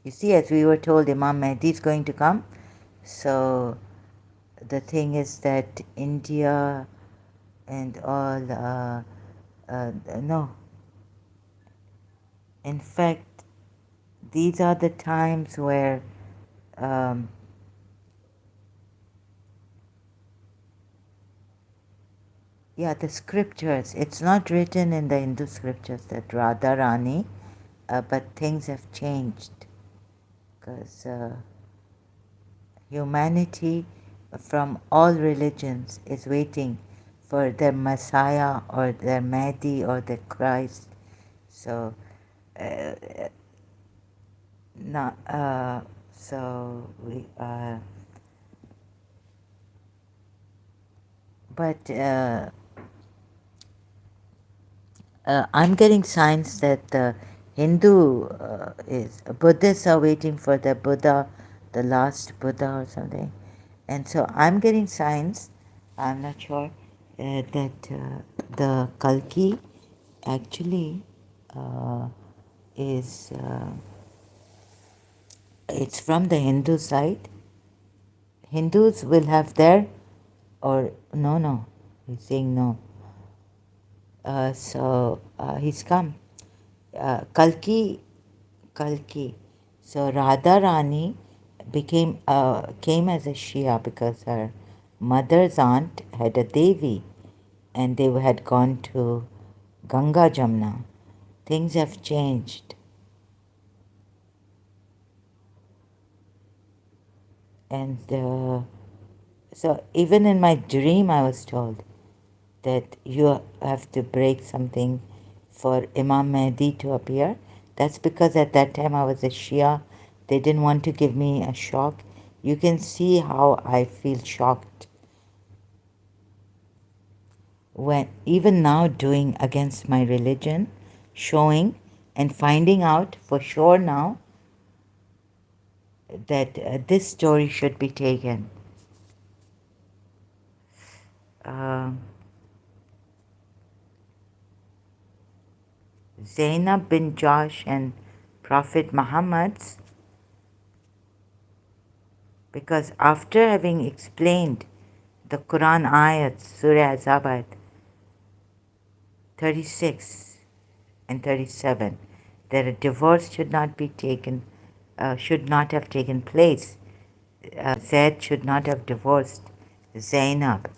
Speaker 1: you see, as we were told, Imam Mahdi is going to come. So the thing is that India and all, no. In fact, these are the times where yeah, the scriptures, it's not written in the Hindu scriptures that Radharani, but things have changed because humanity from all religions is waiting for their Messiah or their Mahdi or their Christ. So, not, so we, but I'm getting signs that the Hindu Buddhists are waiting for the Buddha, the last Buddha or something. And so I'm getting signs, I'm not sure, that the Kalki actually is, it's from the Hindu side. Hindus will have their, or no, he's saying no. So he's come. Kalki. So Radharani came as a Shia because her mother's aunt had a Devi and they had gone to Ganga Jamna. Things have changed. And so even in my dream I was told that you have to break something for Imam Mahdi to appear. That's because at that time I was a Shia. They didn't want to give me a shock. You can see how I feel shocked when even now doing against my religion, showing and finding out for sure now that this story should be taken. Uh, Zainab bin Josh and Prophet Muhammad's, because after having explained the Quran ayats, Surah Azab 36 and 37, that a divorce should not have taken place. Zaid should not have divorced Zainab,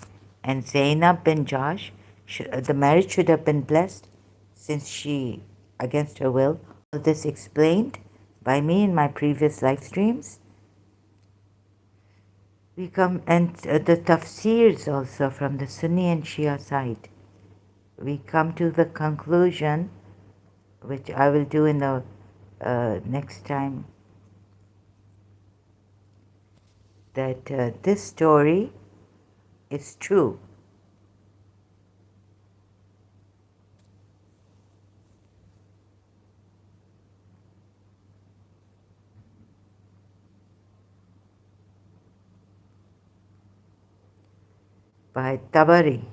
Speaker 1: and Zainab bin Josh, the marriage should have been blessed since she, against her will. All this explained by me in my previous live streams. We come and the tafsirs also from the Sunni and Shia side. We come to the conclusion, which I will do in the next time, that this story is true. By Tabari,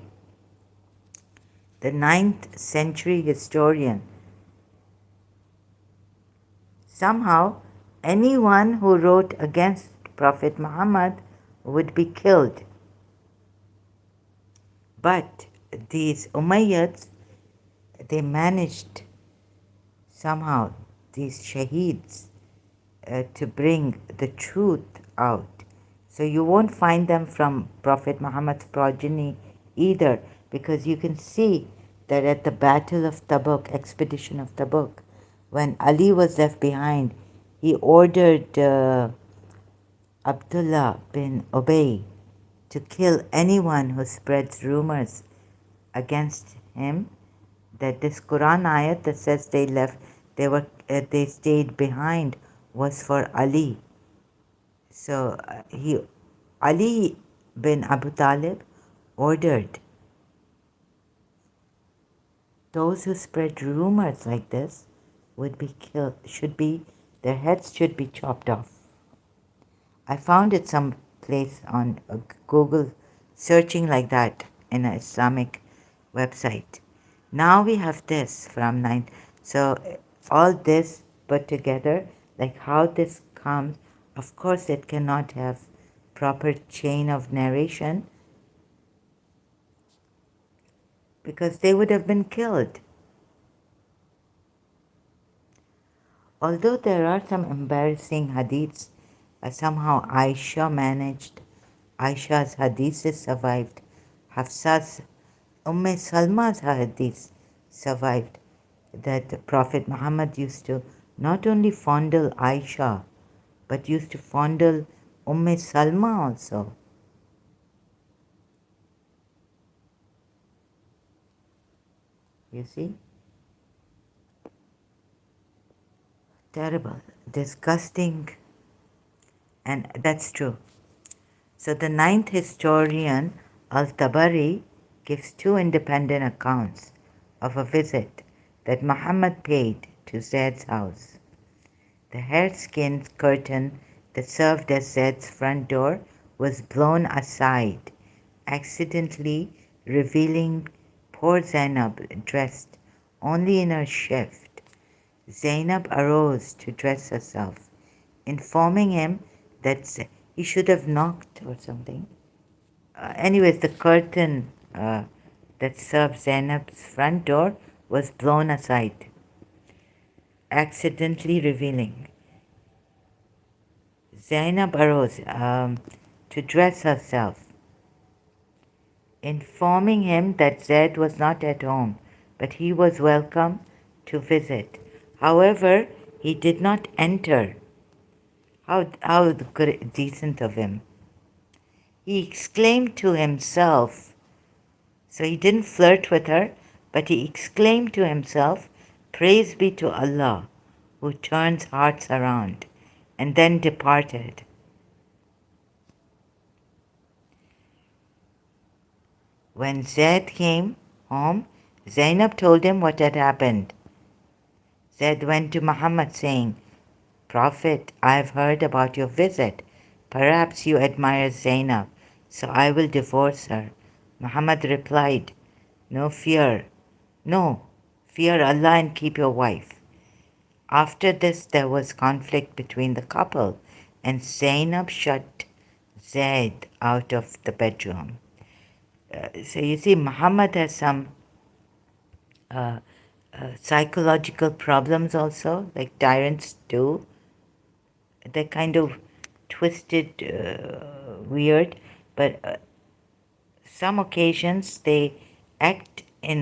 Speaker 1: the 9th century historian. Somehow, anyone who wrote against Prophet Muhammad would be killed. But these Umayyads, they managed somehow, these Shaheeds, to bring the truth out. So you won't find them from Prophet Muhammad's progeny either, because you can see that at the Battle of Tabuk, expedition of Tabuk, when Ali was left behind, he ordered Abdullah bin Ubay to kill anyone who spreads rumors against him, that this Quran ayat that says they stayed behind was for Ali. So Ali bin Abu Talib ordered those who spread rumors like this would be killed, their heads should be chopped off. I found it some place on Google, searching like that in an Islamic website. Now we have this from 9. So all this put together, like how this comes, of course it cannot have proper chain of narration because they would have been killed. Although there are some embarrassing hadiths, somehow Aisha's hadiths survived. Hafsa's, Salma's hadiths survived. That the Prophet Muhammad used to not only fondle Aisha, but used to fondle Salma also. You see? Terrible, disgusting, and that's true. So the 9th historian, Al-Tabari, gives 2 independent accounts of a visit that Muhammad paid to Zaid's house. The hareskin curtain that served as Zaid's front door was blown aside, accidentally revealing poor Zainab dressed only in her shift. Zainab arose to dress herself, informing him that he should have knocked or something. Anyways, the curtain that served Zainab's front door was blown aside, accidentally revealing. Zainab arose to dress herself, informing him that Zaid was not at home, but he was welcome to visit. However, he did not enter. How decent of him. He exclaimed to himself, so he didn't flirt with her, but he exclaimed to himself, "Praise be to Allah, who turns hearts around," and then departed. When Zaid came home, Zainab told him what had happened. Zaid went to Muhammad saying, Prophet, I have heard about your visit. Perhaps you admire Zainab, so I will divorce her. Muhammad replied, No fear. No, fear Allah and keep your wife. After this, there was conflict between the couple, and Zainab shut Zaid out of the bedroom. So you see, Muhammad has some uh, psychological problems also, like tyrants do. They're kind of twisted, weird, but some occasions they act in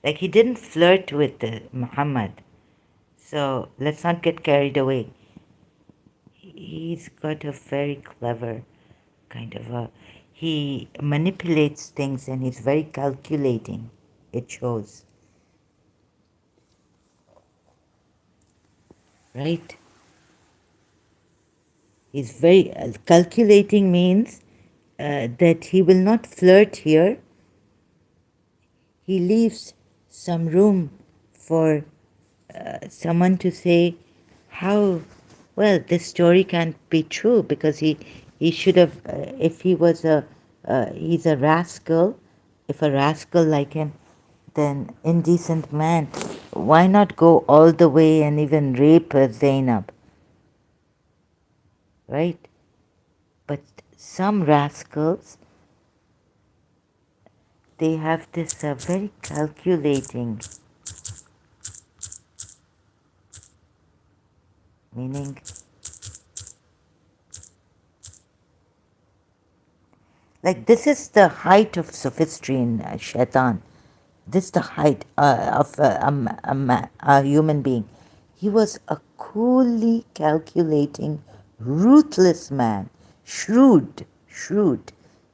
Speaker 1: like he didn't flirt with Muhammad. So let's not get carried away. He's got a very clever kind of a. He manipulates things and he's very calculating. It shows, right? He's very calculating means that he will not flirt here. He leaves some room for someone to say how well this story can't be true because he should have if he was a he's a rascal, if a rascal like him, then indecent man, why not go all the way and even rape Zainab, right? But some rascals, they have this very calculating, meaning like this is the height of sophistry in shaitan. This is the height of a human being. He was a coolly calculating, ruthless man, shrewd,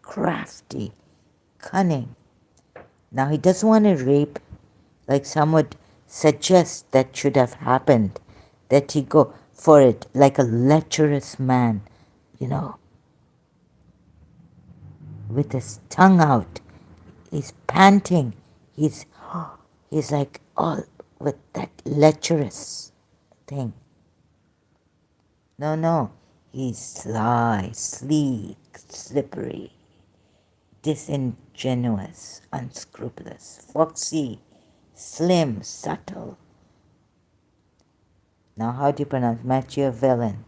Speaker 1: crafty, cunning. Now he doesn't want to rape, like some would suggest that should have happened, that he go for it like a lecherous man, you know, with his tongue out. He's panting. He's he's like all with that lecherous thing. No. He's sly, sleek, slippery, disingenuous, unscrupulous, foxy, slim, subtle. Now how do you pronounce Machiavellian?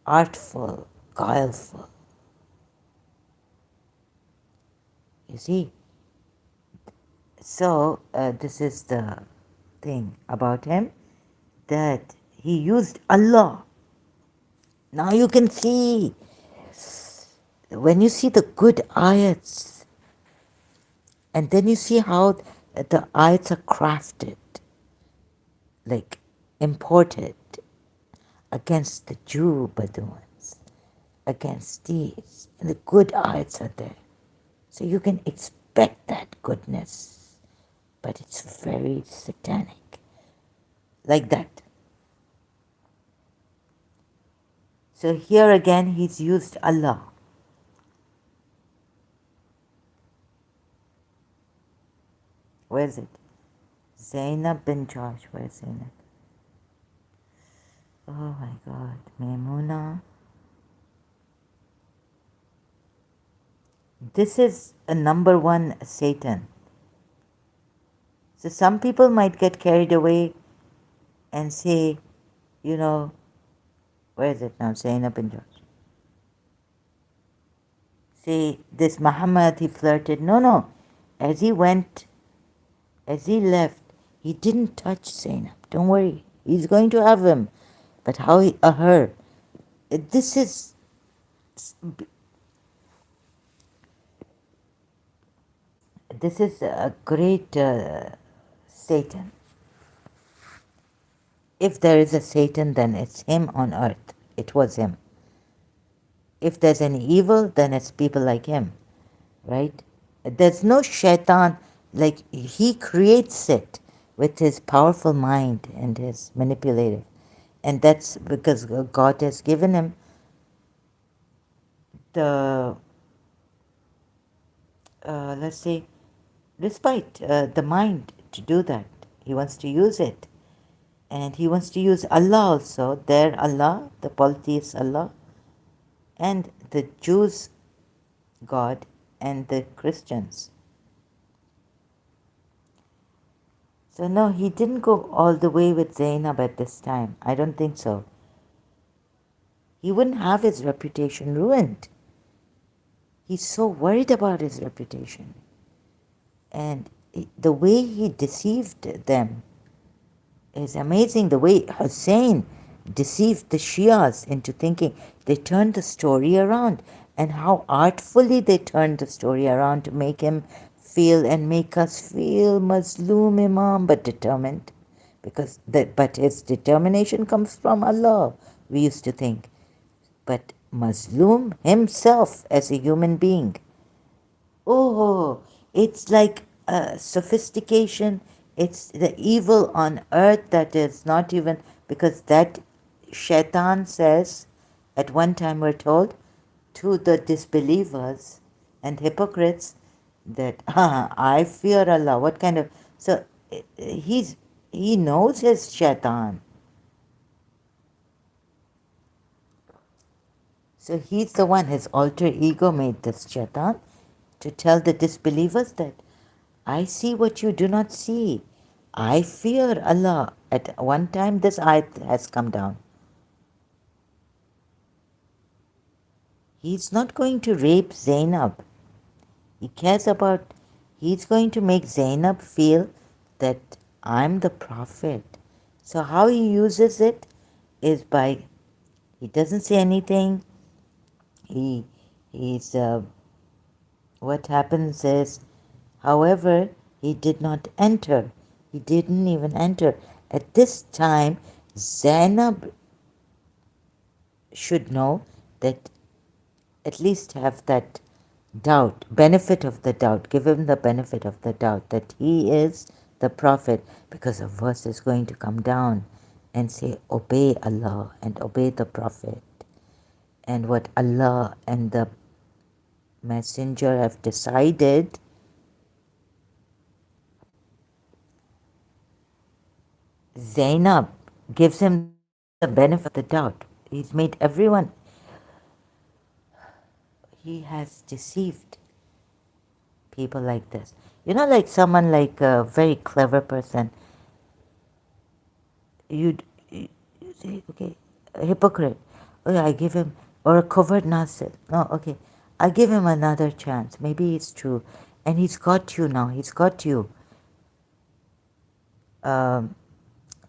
Speaker 1: Artful, guileful. You see? So this is the thing about him, that he used Allah. Now you can see, when you see the good ayats, and then you see how the ayats are crafted, like imported against the Jew Bedouins, against these, and the good ayats are there. So you can expect that goodness, but it's very satanic, like that. So here again, he's used Allah. Where is it? Zainab bin Josh. Where is Zainab? Oh my God. Maimuna. This is a number one Satan. So some people might get carried away and say, you know, where is it now? Zainab bin Josh. Say, this Muhammad, he flirted. No. As he left, he didn't touch Zainab. Don't worry. He's going to have him. But how her? This is a great Satan. If there is a Satan, then it's him on earth. It was him. If there's any evil, then it's people like him, right? There's no shaitan, like he creates it with his powerful mind and his manipulative. And that's because God has given him the, let's say, despite the mind to do that. He wants to use it. And he wants to use Allah also, their Allah, the polytheist Allah, and the Jews' God and the Christians. So no, he didn't go all the way with Zainab at this time. I don't think so. He wouldn't have his reputation ruined. He's so worried about his reputation. And the way he deceived them is amazing. The way Hussein deceived the Shias into thinking, they turned the story around, and how artfully they turned the story around to make him feel and make us feel Mazloom Imam, but determined. But his determination comes from Allah, we used to think. But Mazloom himself as a human being. Oh, it's like sophistication. It's the evil on earth that is not even, because that shaitan says, at one time we're told, to the disbelievers and hypocrites that, I fear Allah. What kind of. So he knows his shaitan. So he's the one, his alter ego made this shaitan to tell the disbelievers that I see what you do not see. I fear Allah. At one time, this ayat has come down. He's not going to rape Zainab. He cares about, he's going to make Zainab feel that I'm the prophet. So how he uses it is by, he doesn't say anything. He's what happens is, however, he did not enter. He didn't even enter. At this time, Zainab should know that, at least have that doubt, benefit of the doubt, give him the benefit of the doubt that he is the prophet, because a verse is going to come down and say, obey Allah and obey the prophet. And what Allah and the messenger have decided, Zainab gives him the benefit of the doubt. He's made everyone, he has deceived people like this. You know, like someone like a very clever person, you say, okay, a hypocrite. Okay, I give him, or a covert Nasir. No, okay, I give him another chance. Maybe it's true. And he's got you now. He's got you.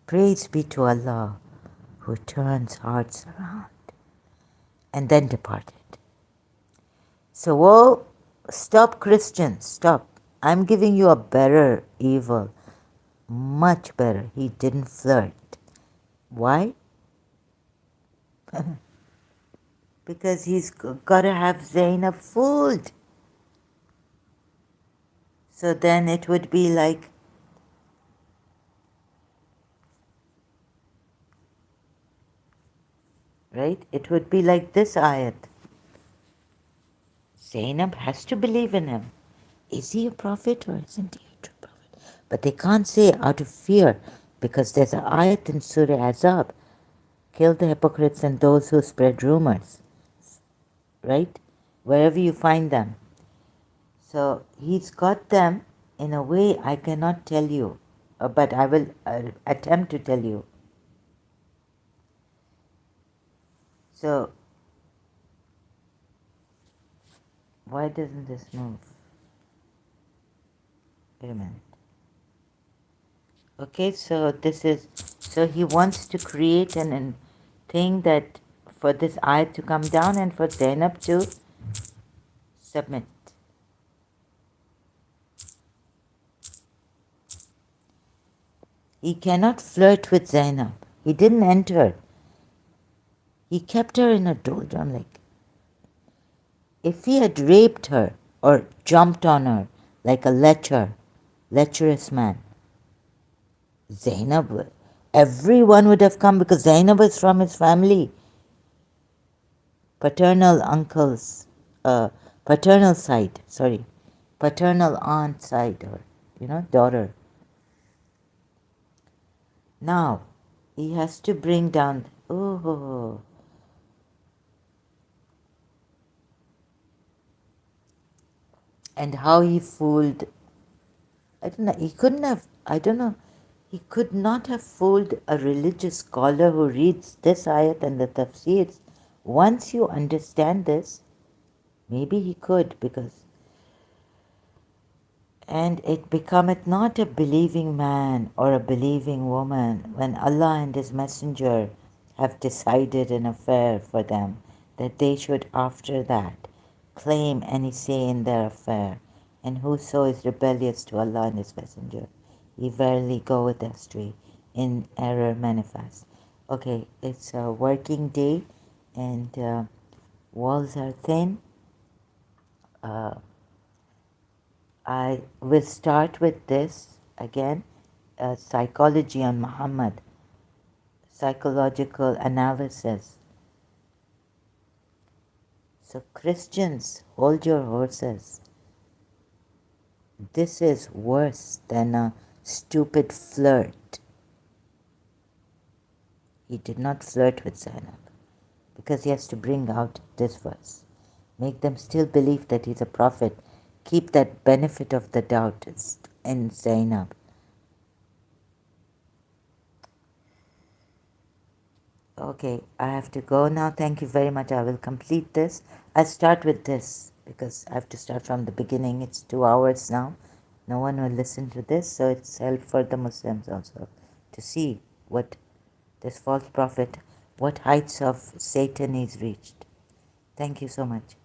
Speaker 1: Praise be to Allah who turns hearts around. And then departed. So, whoa, stop, Christians, stop. I'm giving you a better evil. Much better. He didn't flirt. Why? Because he's got to have Zainab fooled. So then it would be like, right? It would be like this ayat. Zainab has to believe in him. Is he a prophet or isn't he a true prophet? But they can't say out of fear, because there's an ayat in Surah Azab, kill the hypocrites and those who spread rumors, right? Wherever you find them. So he's got them in a way I cannot tell you, but I will attempt to tell you. So, why doesn't this move? Wait a minute. Okay, so this is, so he wants to create an thing that for this ayat to come down and for Zainab to submit. He cannot flirt with Zainab. He didn't enter. He kept her in a doldrum. Like, if he had raped her or jumped on her like a lecherous man, Zainab, everyone would have come, because Zainab is from his family. Paternal uncles, paternal side, sorry, paternal aunt side, or, daughter. Now, he has to bring down, oh, and how he fooled, I don't know, he couldn't have, I don't know, he could not have fooled a religious scholar who reads this ayat and the tafsirs. Once you understand this, maybe he could, because and it becometh not a believing man or a believing woman when Allah and His Messenger have decided an affair for them, that they should after that claim any say in their affair. And whoso is rebellious to Allah and His Messenger, he verily goeth astray, in error manifest. Okay, it's a working day and walls are thin. Uh, I will start with this again, psychology on Muhammad, psychological analysis. So, Christians, hold your horses. This is worse than a stupid flirt. He did not flirt with Zainab because he has to bring out this verse. Make them still believe that he's a prophet. Keep that benefit of the doubt in Zainab. Okay, I have to go now. Thank you very much. I will complete this. I'll start with this because I have to start from the beginning. It's 2 hours now. No one will listen to this, so it's help for the Muslims also to see what this false prophet, what heights of Satan he's reached. Thank you so much.